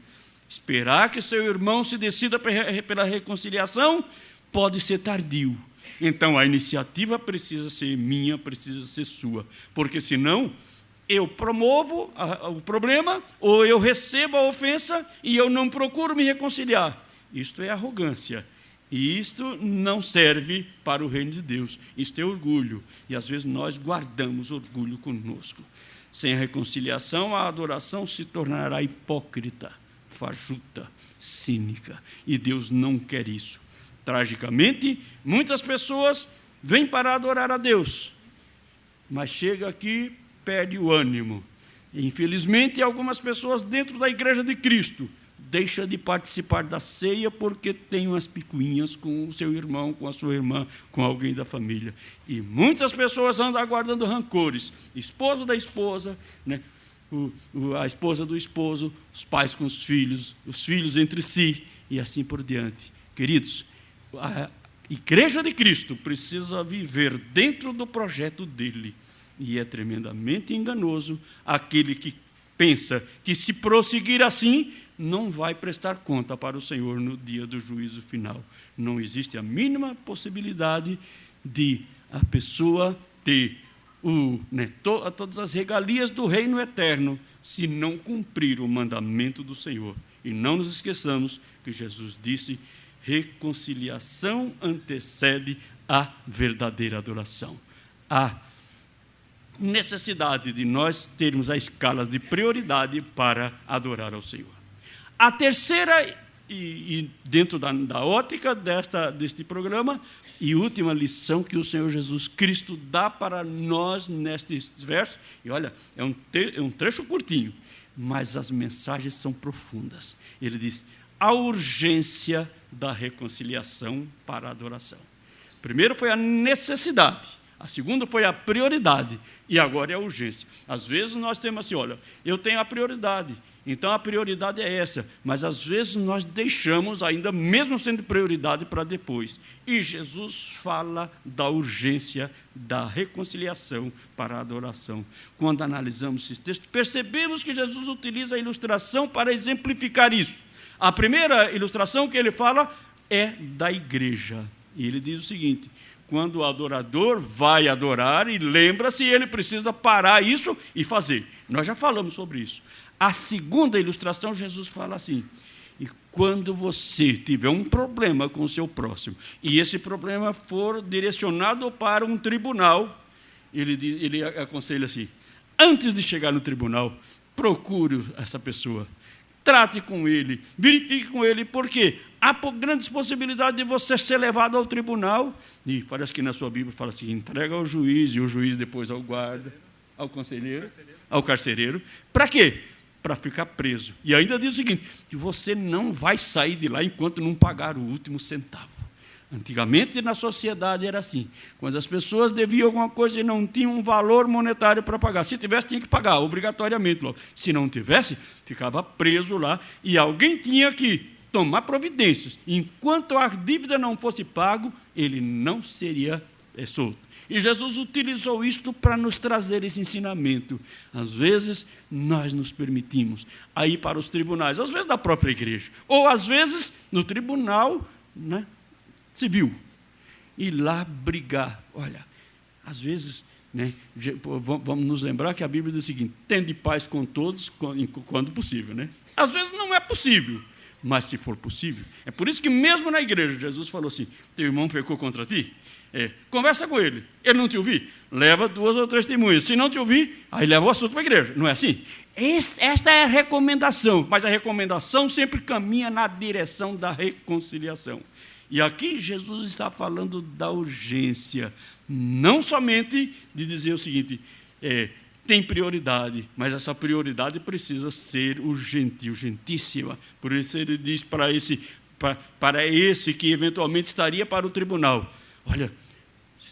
Esperar que seu irmão se decida pela reconciliação pode ser tardio. Então, a iniciativa precisa ser minha, precisa ser sua, porque senão eu promovo o problema ou eu recebo a ofensa e eu não procuro me reconciliar. Isto é arrogância. E isto não serve para o reino de Deus. Isto é orgulho. E às vezes nós guardamos orgulho conosco. Sem a reconciliação, a adoração se tornará hipócrita, fajuta, cínica. E Deus não quer isso. Tragicamente, muitas pessoas vêm para adorar a Deus, mas chega aqui, perde o ânimo. Infelizmente, algumas pessoas dentro da igreja de Cristo deixam de participar da ceia porque tem umas picuinhas com o seu irmão, com a sua irmã, com alguém da família. E muitas pessoas andam aguardando rancores. Esposo da esposa, né? A esposa do esposo, os pais com os filhos entre si, e assim por diante. Queridos, a igreja de Cristo precisa viver dentro do projeto dele. E é tremendamente enganoso aquele que pensa que, se prosseguir assim, não vai prestar conta para o Senhor no dia do juízo final. Não existe a mínima possibilidade de a pessoa ter todas as regalias do reino eterno se não cumprir o mandamento do Senhor. E não nos esqueçamos que Jesus disse: reconciliação antecede a verdadeira adoração. A necessidade de nós termos a escala de prioridade para adorar ao Senhor. A terceira, e dentro da ótica deste programa, e última lição que o Senhor Jesus Cristo dá para nós nestes versos, e olha, é um trecho curtinho, mas as mensagens são profundas. Ele diz: a urgência da reconciliação para a adoração. Primeiro foi a necessidade, a segunda foi a prioridade, e agora é a urgência. Às vezes nós temos assim: olha, eu tenho a prioridade, então a prioridade é essa, mas às vezes nós deixamos ainda, mesmo sendo prioridade, para depois. E Jesus fala da urgência da reconciliação para a adoração. Quando analisamos esse texto, percebemos que Jesus utiliza a ilustração para exemplificar isso. A primeira ilustração que ele fala é da igreja. E ele diz o seguinte: quando o adorador vai adorar e lembra-se, ele precisa parar isso e fazer. Nós já falamos sobre isso. A segunda ilustração, Jesus fala assim: e quando você tiver um problema com o seu próximo, e esse problema for direcionado para um tribunal, ele aconselha assim: antes de chegar no tribunal, procure essa pessoa, trate com ele, verifique com ele, porque há grandes possibilidades de você ser levado ao tribunal, e parece que na sua Bíblia fala assim: entrega ao juiz, e o juiz depois ao guarda, ao conselheiro, ao carcereiro. Para quê? Para ficar preso. E ainda diz o seguinte: que você não vai sair de lá enquanto não pagar o último centavo. Antigamente, na sociedade, era assim: quando as pessoas deviam alguma coisa e não tinham um valor monetário para pagar, se tivesse, tinha que pagar, obrigatoriamente logo. Se não tivesse, ficava preso lá, e alguém tinha que tomar providências. Enquanto a dívida não fosse pago, ele não seria solto. E Jesus utilizou isto para nos trazer esse ensinamento. Às vezes, nós nos permitimos a ir para os tribunais, às vezes da própria igreja, ou às vezes no tribunal, né, civil, e lá brigar. Olha, às vezes, né, vamos nos lembrar que a Bíblia diz o seguinte: tende paz com todos quando possível. Né? Às vezes não é possível, mas se for possível. É por isso que mesmo na igreja, Jesus falou assim: teu irmão pecou contra ti? Conversa com ele. Ele não te ouvir? Leva 2 ou 3 testemunhas. Se não te ouvir, aí leva o assunto para a igreja. Não é assim? Esta é a recomendação, mas a recomendação sempre caminha na direção da reconciliação. E aqui Jesus está falando da urgência, não somente de dizer o seguinte: tem prioridade, mas essa prioridade precisa ser urgente, urgentíssima. Por isso ele diz para esse que eventualmente estaria para o tribunal: olha,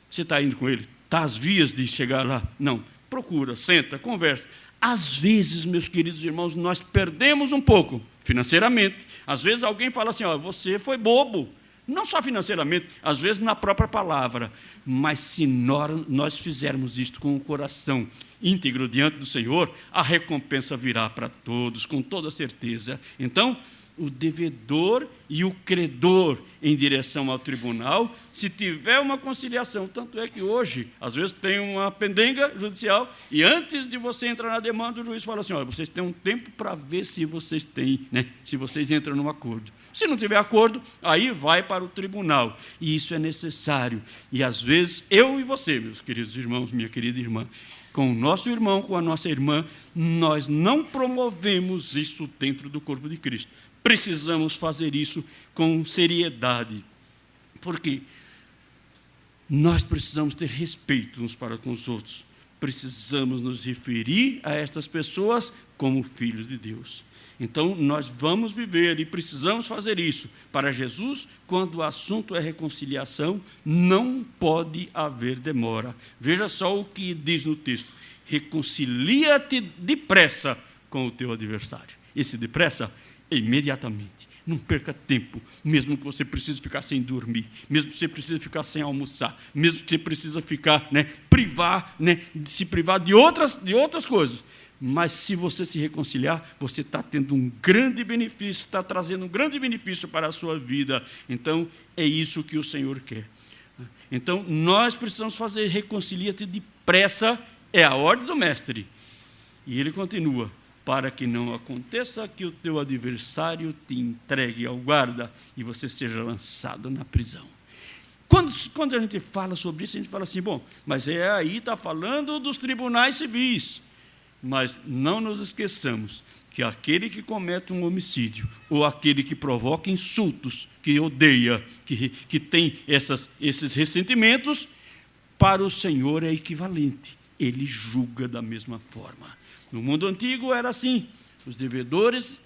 você está indo com ele? Está às vias de chegar lá? Não. Procura, senta, conversa. Às vezes, meus queridos irmãos, nós perdemos um pouco financeiramente. Às vezes alguém fala assim: ó, você foi bobo, Não só financeiramente, às vezes na própria palavra. Mas se nós fizermos isto com o coração íntegro diante do Senhor, a recompensa virá para todos, com toda certeza. Então, o devedor e o credor em direção ao tribunal, se tiver uma conciliação, tanto é que hoje, às vezes tem uma pendenga judicial, e antes de você entrar na demanda, o juiz fala assim, olha, vocês têm um tempo para ver se vocês têm, né, se vocês entram num acordo. Se não tiver acordo, aí vai para o tribunal, e isso é necessário. E às vezes, eu e você, meus queridos irmãos, minha querida irmã, com o nosso irmão, com a nossa irmã, nós não promovemos isso dentro do corpo de Cristo. Precisamos fazer isso com seriedade, porque nós precisamos ter respeito uns para com os outros. Precisamos nos referir a estas pessoas como filhos de Deus. Então, nós vamos viver e precisamos fazer isso. Para Jesus, quando o assunto é reconciliação, não pode haver demora. Veja só o que diz no texto. Reconcilia-te depressa com o teu adversário. Esse depressa é imediatamente. Não perca tempo, mesmo que você precise ficar sem dormir, mesmo que você precise ficar sem almoçar, mesmo que você precisa ficar, se privar de outras coisas. Mas se você se reconciliar, você está tendo um grande benefício, está trazendo um grande benefício para a sua vida. Então, é isso que o Senhor quer. Então, nós precisamos fazer reconcilia-te depressa, é a ordem do mestre. E ele continua, para que não aconteça que o teu adversário te entregue ao guarda e você seja lançado na prisão. Quando a gente fala sobre isso, a gente fala assim, bom, mas aí está falando dos tribunais civis. Mas não nos esqueçamos que aquele que comete um homicídio, ou aquele que provoca insultos, que odeia, que tem esses ressentimentos, para o Senhor é equivalente. Ele julga da mesma forma. No mundo antigo era assim, os devedores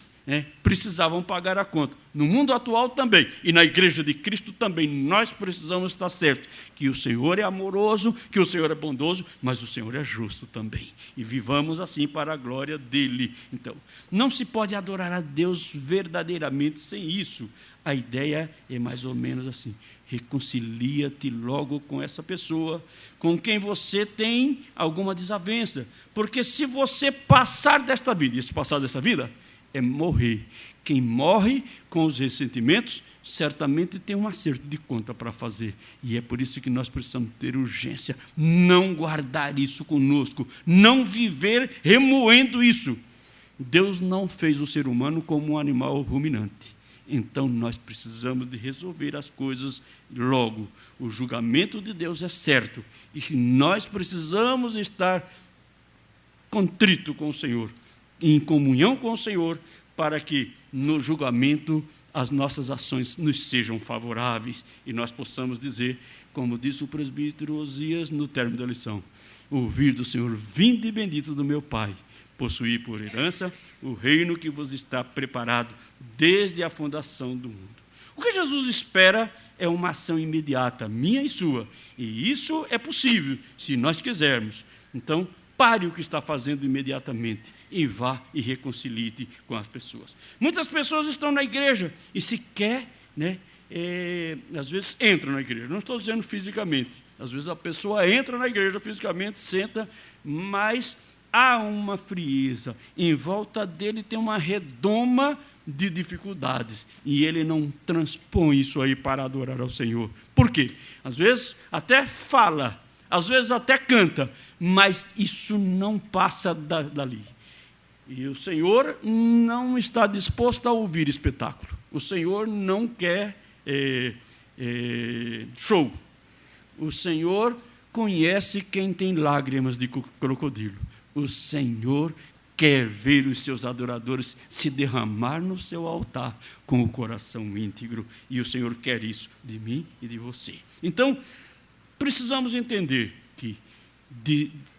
precisavam pagar a conta. No mundo atual também, e na igreja de Cristo também, nós precisamos estar certos que o Senhor é amoroso, que o Senhor é bondoso, mas o Senhor é justo também. E vivamos assim para a glória dEle. Então, não se pode adorar a Deus verdadeiramente sem isso. A ideia é mais ou menos assim, reconcilia-te logo com essa pessoa, com quem você tem alguma desavença. Porque se você passar desta vida, e se passar dessa vida, é morrer. Quem morre com os ressentimentos, certamente tem um acerto de conta para fazer. E é por isso que nós precisamos ter urgência, não guardar isso conosco, não viver remoendo isso. Deus não fez o ser humano como um animal ruminante. Então, nós precisamos de resolver as coisas logo. O julgamento de Deus é certo. E nós precisamos estar contrito com o Senhor, em comunhão com o Senhor, para que no julgamento as nossas ações nos sejam favoráveis e nós possamos dizer, como disse o presbítero Osias no término da lição, ouvir do Senhor, vinde benditos do meu Pai, possuir por herança o reino que vos está preparado desde a fundação do mundo. O que Jesus espera é uma ação imediata, minha e sua, e isso é possível, se nós quisermos. Então, pare o que está fazendo imediatamente e vá e reconcilie-te com as pessoas. Muitas pessoas estão na igreja e sequer, às vezes entram na igreja. Não estou dizendo fisicamente. Às vezes a pessoa entra na igreja fisicamente, senta, mas há uma frieza. Em volta dele tem uma redoma de dificuldades e ele não transpõe isso aí para adorar ao Senhor. Por quê? Às vezes até fala, às vezes até canta, mas isso não passa dali. E o Senhor não está disposto a ouvir espetáculo. O Senhor não quer show. O Senhor conhece quem tem lágrimas de crocodilo. O Senhor quer ver os seus adoradores se derramar no seu altar com o coração íntegro. E o Senhor quer isso de mim e de você. Então, precisamos entender que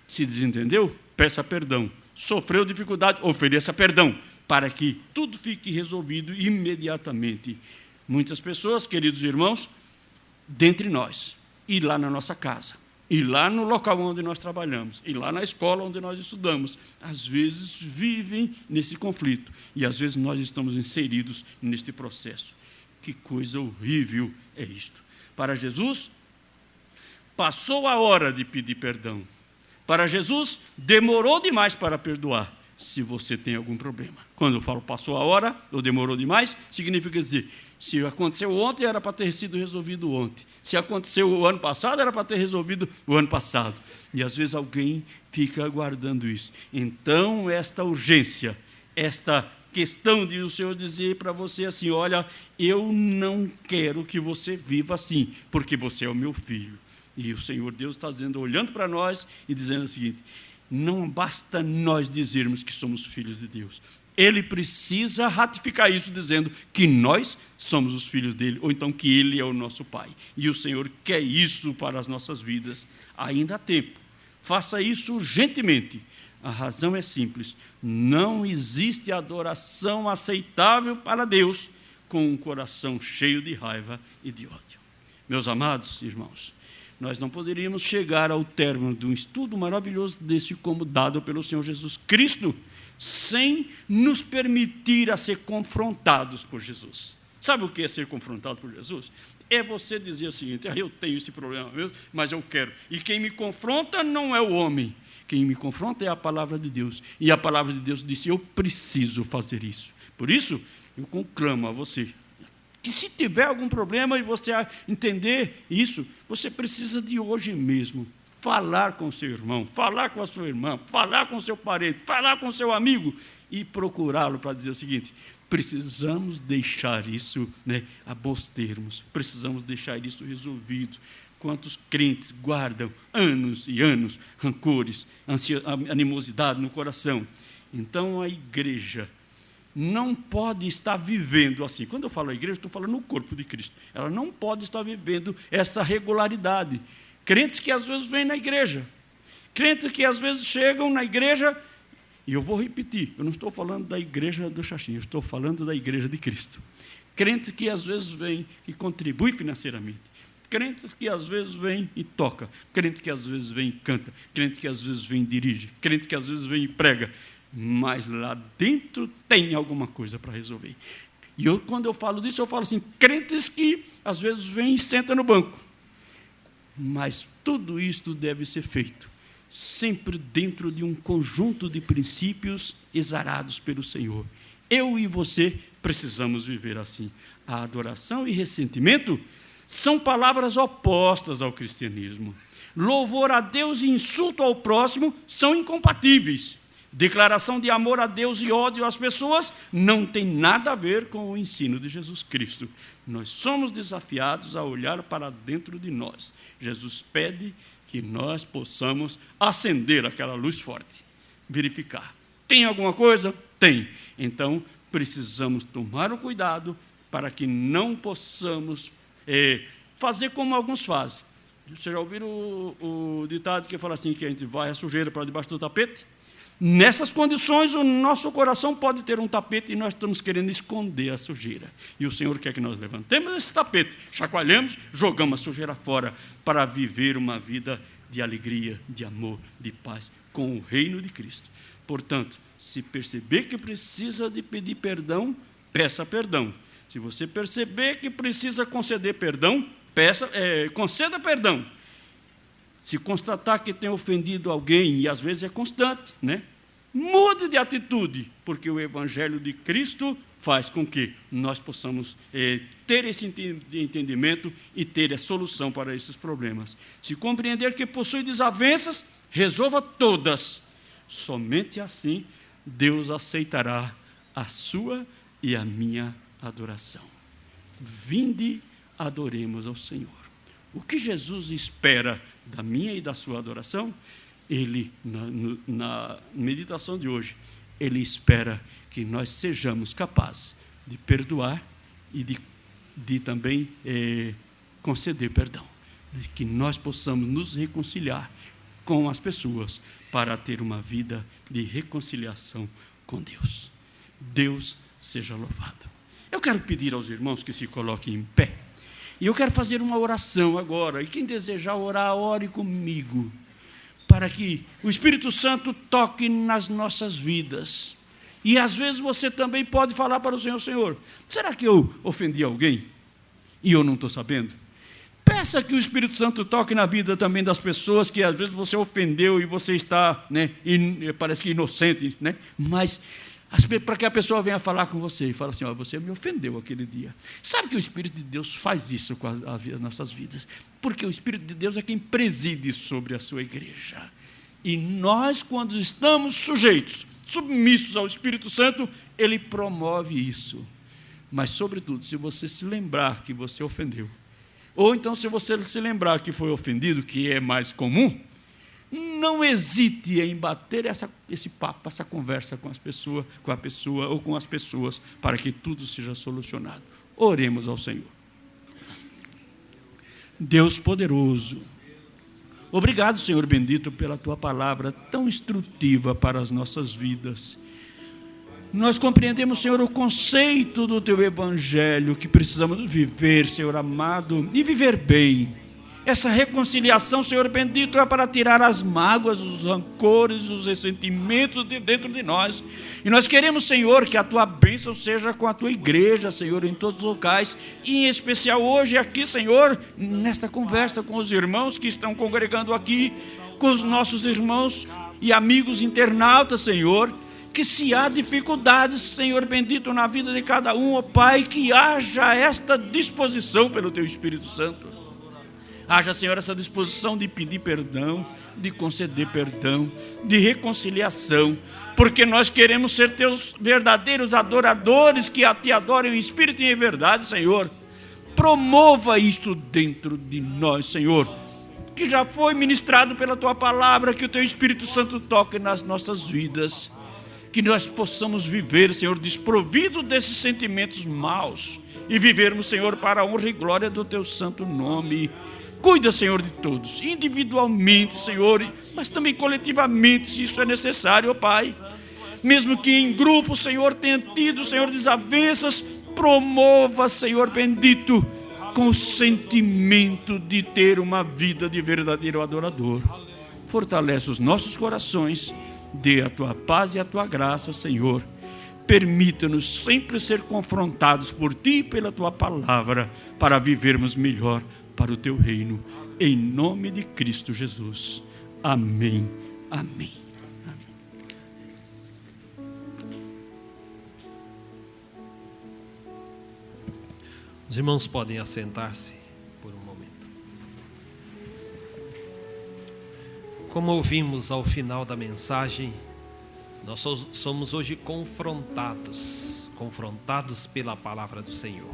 se desentendeu, peça perdão. Sofreu dificuldade, ofereça perdão, para que tudo fique resolvido imediatamente. Muitas pessoas, queridos irmãos, dentre nós, e lá na nossa casa, e lá no local onde nós trabalhamos, e lá na escola onde nós estudamos, às vezes vivem nesse conflito, e às vezes nós estamos inseridos neste processo. Que coisa horrível é isto. Para Jesus, passou a hora de pedir perdão. Para Jesus, demorou demais para perdoar, se você tem algum problema. Quando eu falo passou a hora ou demorou demais, significa dizer, se aconteceu ontem, era para ter sido resolvido ontem. Se aconteceu o ano passado, era para ter resolvido o ano passado. E às vezes alguém fica aguardando isso. Então, esta urgência, esta questão de o Senhor dizer para você assim, olha, eu não quero que você viva assim, porque você é o meu filho. E o Senhor Deus está dizendo, olhando para nós e dizendo o seguinte, não basta nós dizermos que somos filhos de Deus. Ele precisa ratificar isso, dizendo que nós somos os filhos dele, ou então que ele é o nosso pai. E o Senhor quer isso para as nossas vidas. Ainda há tempo. Faça isso urgentemente. A razão é simples. Não existe adoração aceitável para Deus com um coração cheio de raiva e de ódio. Meus amados irmãos, nós não poderíamos chegar ao término de um estudo maravilhoso desse como dado pelo Senhor Jesus Cristo, sem nos permitir a ser confrontados por Jesus. Sabe o que é ser confrontado por Jesus? É você dizer o seguinte, eu tenho esse problema mesmo, mas eu quero. E quem me confronta não é o homem. Quem me confronta é a palavra de Deus. E a palavra de Deus disse, eu preciso fazer isso. Por isso, eu conclamo a você, que se tiver algum problema e você entender isso, você precisa de hoje mesmo falar com seu irmão, falar com a sua irmã, falar com seu parente, falar com seu amigo e procurá-lo para dizer o seguinte, precisamos deixar isso, a bons termos, precisamos deixar isso resolvido. Quantos crentes guardam anos e anos rancores, animosidade no coração? Então a igreja não pode estar vivendo assim. Quando eu falo a igreja, estou falando no corpo de Cristo. Ela não pode estar vivendo essa regularidade. Crentes que às vezes vêm na igreja, crentes que às vezes chegam na igreja, e eu vou repetir, eu não estou falando da igreja do Xaxim, eu estou falando da igreja de Cristo. Crentes que às vezes vêm e contribuem financeiramente, crentes que às vezes vêm e toca, crentes que às vezes vêm e canta, crentes que às vezes vêm e dirige, crentes que às vezes vêm e prega, mas lá dentro tem alguma coisa para resolver. E quando eu falo disso, eu falo assim, crentes que às vezes vêm e sentam no banco, mas tudo isto deve ser feito sempre dentro de um conjunto de princípios exarados pelo Senhor. Eu e você precisamos viver assim. A adoração e ressentimento são palavras opostas ao cristianismo. Louvor a Deus e insulto ao próximo são incompatíveis. Declaração de amor a Deus e ódio às pessoas não tem nada a ver com o ensino de Jesus Cristo. Nós somos desafiados a olhar para dentro de nós. Jesus pede que nós possamos acender aquela luz forte, verificar. Tem alguma coisa? Tem. Então, precisamos tomar o cuidado para que não possamos fazer como alguns fazem. Vocês já ouviram o ditado que fala assim, que a gente vai a sujeira para debaixo do tapete? Nessas condições, o nosso coração pode ter um tapete e nós estamos querendo esconder a sujeira. E o Senhor quer que nós levantemos esse tapete, chacoalhamos, jogamos a sujeira fora para viver uma vida de alegria, de amor, de paz, com o reino de Cristo. Portanto, se perceber que precisa de pedir perdão, peça perdão. Se você perceber que precisa conceder perdão, conceda perdão. Se constatar que tem ofendido alguém, e às vezes é constante, mude de atitude, porque o Evangelho de Cristo faz com que nós possamos ter esse entendimento e ter a solução para esses problemas. Se compreender que possui desavenças, resolva todas. Somente assim Deus aceitará a sua e a minha adoração. Vinde, adoremos ao Senhor. O que Jesus espera da minha e da sua adoração? Ele, na meditação de hoje, ele espera que nós sejamos capazes de perdoar e de também conceder perdão. Que nós possamos nos reconciliar com as pessoas para ter uma vida de reconciliação com Deus. Deus seja louvado. Eu quero pedir aos irmãos que se coloquem em pé. E eu quero fazer uma oração agora. E quem desejar orar, ore comigo. Para que o Espírito Santo toque nas nossas vidas. E às vezes você também pode falar para o Senhor: Senhor, será que eu ofendi alguém e eu não estou sabendo? Peça que o Espírito Santo toque na vida também das pessoas que às vezes você ofendeu e você está, parece que inocente, mas para que a pessoa venha falar com você e fale assim: você me ofendeu aquele dia. Sabe que o Espírito de Deus faz isso com as nossas vidas? Porque o Espírito de Deus é quem preside sobre a sua igreja. E nós, quando estamos sujeitos, submissos ao Espírito Santo, Ele promove isso. Mas, sobretudo, se você se lembrar que você ofendeu, ou então se você se lembrar que foi ofendido, que é mais comum, não hesite em bater esse papo, essa conversa com a pessoa ou com as pessoas, para que tudo seja solucionado. Oremos ao Senhor. Deus poderoso, obrigado, Senhor bendito, pela Tua palavra tão instrutiva para as nossas vidas. Nós compreendemos, Senhor, o conceito do Teu Evangelho, que precisamos viver, Senhor amado, e viver bem. Essa reconciliação, Senhor bendito, é para tirar as mágoas, os rancores, os ressentimentos de dentro de nós. E nós queremos, Senhor, que a Tua bênção seja com a Tua igreja, Senhor, em todos os locais, e em especial hoje aqui, Senhor, nesta conversa com os irmãos que estão congregando aqui, com os nossos irmãos e amigos internautas, Senhor, que se há dificuldades, Senhor bendito, na vida de cada um, ó Pai, que haja esta disposição pelo Teu Espírito Santo. Haja, Senhor, essa disposição de pedir perdão, de conceder perdão, de reconciliação, porque nós queremos ser Teus verdadeiros adoradores, que Te adorem em espírito e em verdade, Senhor. Promova isto dentro de nós, Senhor, que já foi ministrado pela Tua palavra, que o Teu Espírito Santo toque nas nossas vidas, que nós possamos viver, Senhor, desprovido desses sentimentos maus, e vivermos, Senhor, para a honra e glória do Teu santo nome. Cuida, Senhor, de todos, individualmente, Senhor, mas também coletivamente, se isso é necessário, ó Pai. Mesmo que em grupo, Senhor, tenha tido, Senhor, desavenças, promova, Senhor bendito, com o sentimento de ter uma vida de verdadeiro adorador. Fortalece os nossos corações, dê a Tua paz e a Tua graça, Senhor. Permita-nos sempre ser confrontados por Ti e pela Tua palavra, para vivermos melhor para o Teu reino, em nome de Cristo Jesus. Amém. Amém. Os irmãos podem assentar-se por um momento. Como ouvimos ao final da mensagem, nós somos hoje confrontados pela palavra do Senhor.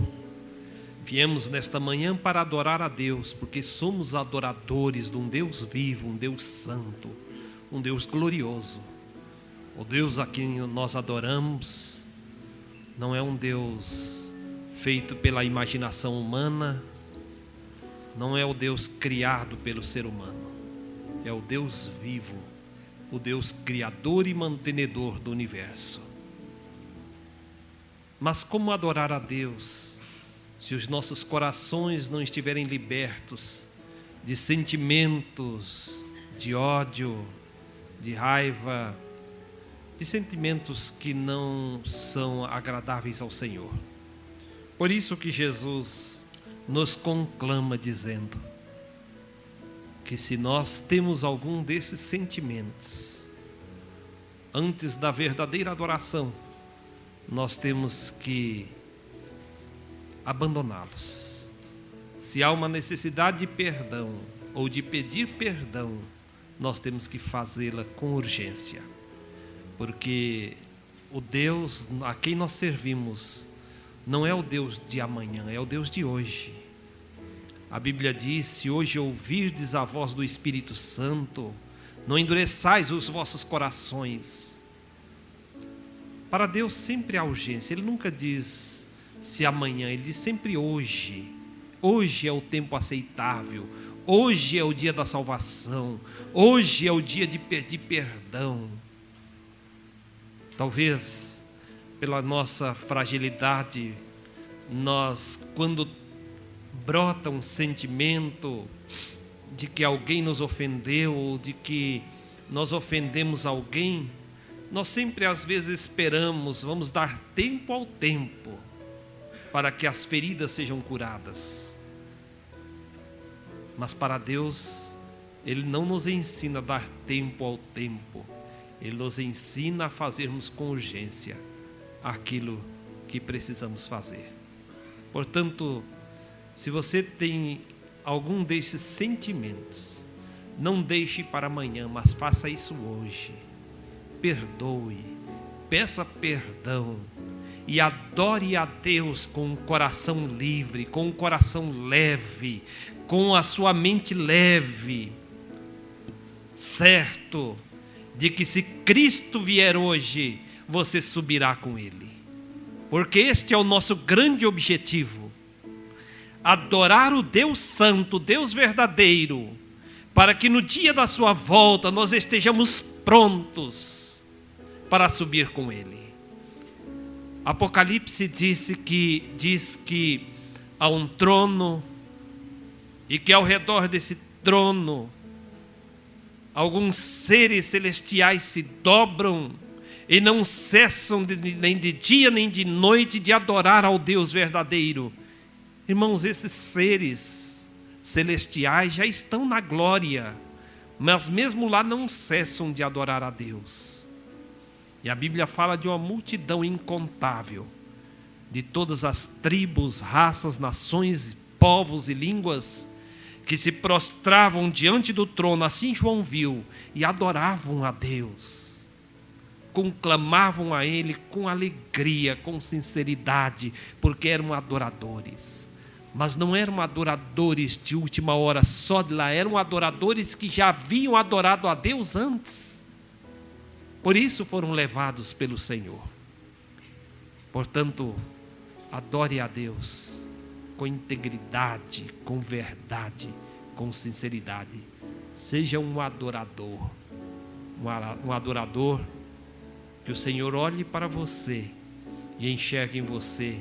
Viemos nesta manhã para adorar a Deus, porque somos adoradores de um Deus vivo, um Deus santo, um Deus glorioso. O Deus a quem nós adoramos não é um Deus feito pela imaginação humana, não é o Deus criado pelo ser humano, é o Deus vivo, o Deus criador e mantenedor do universo. Mas como adorar a Deus se os nossos corações não estiverem libertos de sentimentos de ódio, de raiva, de sentimentos que não são agradáveis ao Senhor? Por isso que Jesus nos conclama dizendo que se nós temos algum desses sentimentos, antes da verdadeira adoração, nós temos que abandoná-los. Se há uma necessidade de perdão ou de pedir perdão, nós temos que fazê-la com urgência, porque o Deus a quem nós servimos não é o Deus de amanhã, é o Deus de hoje. A Bíblia diz: se hoje ouvirdes a voz do Espírito Santo, não endureçais os vossos corações. Para Deus sempre há urgência. Ele nunca diz se amanhã, Ele diz sempre hoje. Hoje é o tempo aceitável, hoje é o dia da salvação, hoje é o dia de pedir perdão. Talvez pela nossa fragilidade, nós, quando brota um sentimento de que alguém nos ofendeu, ou de que nós ofendemos alguém, Nós sempre às vezes esperamos, vamos dar tempo ao tempo para que as feridas sejam curadas. Mas para Deus, Ele não nos ensina a dar tempo ao tempo. Ele nos ensina a fazermos com urgência aquilo que precisamos fazer. Portanto, se você tem algum desses sentimentos, não deixe para amanhã, mas faça isso hoje. Perdoe, peça perdão e adore a Deus com um coração livre, com um coração leve, com a sua mente leve, certo de que se Cristo vier hoje, você subirá com Ele, porque este é o nosso grande objetivo: adorar o Deus Santo, Deus verdadeiro, para que no dia da sua volta nós estejamos prontos para subir com Ele. Apocalipse diz que há um trono e que ao redor desse trono alguns seres celestiais se dobram e não cessam nem de dia nem de noite de adorar ao Deus verdadeiro. Irmãos, esses seres celestiais já estão na glória, mas mesmo lá não cessam de adorar a Deus. E a Bíblia fala de uma multidão incontável, de todas as tribos, raças, nações, povos e línguas, que se prostravam diante do trono, assim João viu, e adoravam a Deus, conclamavam a Ele com alegria, com sinceridade, porque eram adoradores. Mas não eram adoradores de última hora só de lá, eram adoradores que já haviam adorado a Deus antes. Por isso foram levados pelo Senhor. Portanto, adore a Deus com integridade, com verdade, com sinceridade. Seja um adorador. Um adorador que o Senhor olhe para você e enxergue em você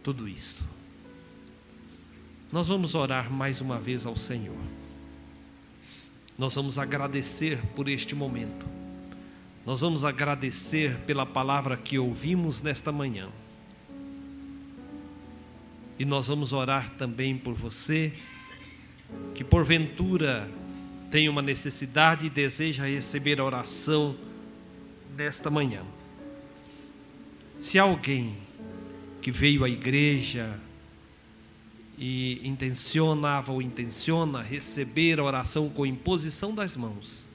tudo isso. Nós vamos orar mais uma vez ao Senhor. Nós vamos agradecer por este momento. Nós vamos agradecer pela palavra que ouvimos nesta manhã. E nós vamos orar também por você, que porventura tem uma necessidade e deseja receber a oração nesta manhã. Se alguém que veio à igreja e intencionava ou intenciona receber a oração com imposição das mãos,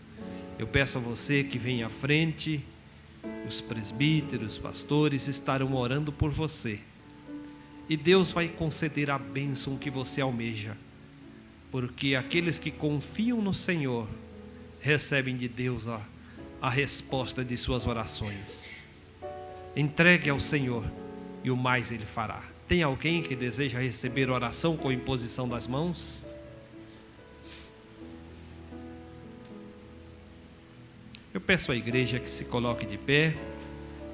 eu peço a você que venha à frente. Os presbíteros, os pastores estarão orando por você. E Deus vai conceder a bênção que você almeja. Porque aqueles que confiam no Senhor recebem de Deus a resposta de suas orações. Entregue ao Senhor e o mais Ele fará. Tem alguém que deseja receber oração com imposição das mãos? Eu peço à igreja que se coloque de pé,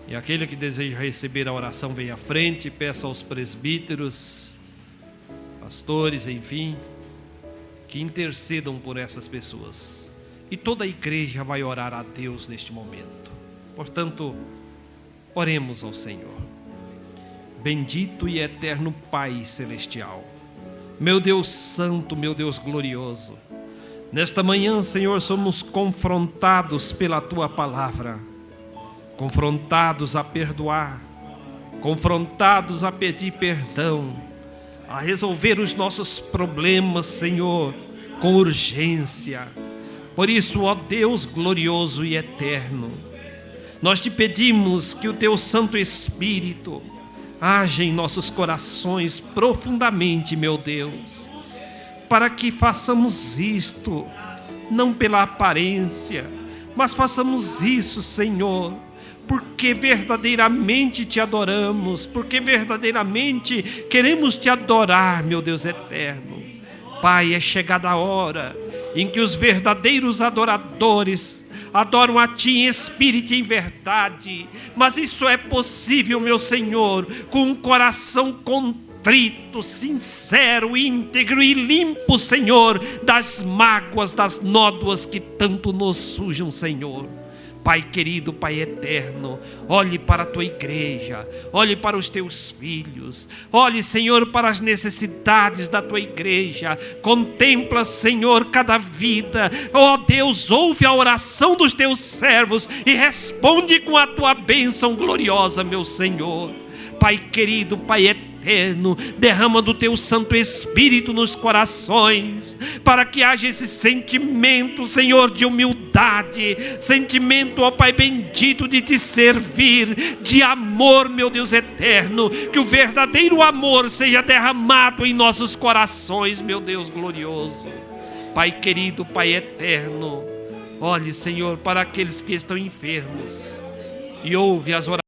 e aquele que deseja receber a oração venha à frente. Peço aos presbíteros, pastores, enfim, que intercedam por essas pessoas. E toda a igreja vai orar a Deus neste momento. Portanto, oremos ao Senhor. Bendito e eterno Pai celestial, meu Deus santo, meu Deus glorioso, nesta manhã, Senhor, somos confrontados pela Tua palavra, confrontados a perdoar, confrontados a pedir perdão, a resolver os nossos problemas, Senhor, com urgência. Por isso, ó Deus glorioso e eterno, nós Te pedimos que o Teu Santo Espírito haja em nossos corações profundamente, meu Deus, para que façamos isto, não pela aparência, mas façamos isso, Senhor, porque verdadeiramente Te adoramos, porque verdadeiramente queremos Te adorar, meu Deus eterno. Pai, é chegada a hora em que os verdadeiros adoradores adoram a Ti em espírito e em verdade, mas isso é possível, meu Senhor, com um coração contrito, sincero, íntegro e limpo, Senhor, das mágoas, das nódoas que tanto nos sujam, Senhor. Pai querido, Pai eterno, olhe para a tua igreja, olhe para os teus filhos, olhe, Senhor, para as necessidades da tua igreja, contempla, Senhor, cada vida. Ó Deus, ouve a oração dos teus servos e responde com a tua bênção gloriosa, meu Senhor. Pai querido, Pai eterno, derrama do teu Santo Espírito nos corações, para que haja esse sentimento, Senhor, de humildade, sentimento, ó Pai bendito, de te servir, de amor, meu Deus eterno, que o verdadeiro amor seja derramado em nossos corações, meu Deus glorioso. Pai querido, Pai eterno, olhe, Senhor, para aqueles que estão enfermos e ouve as orações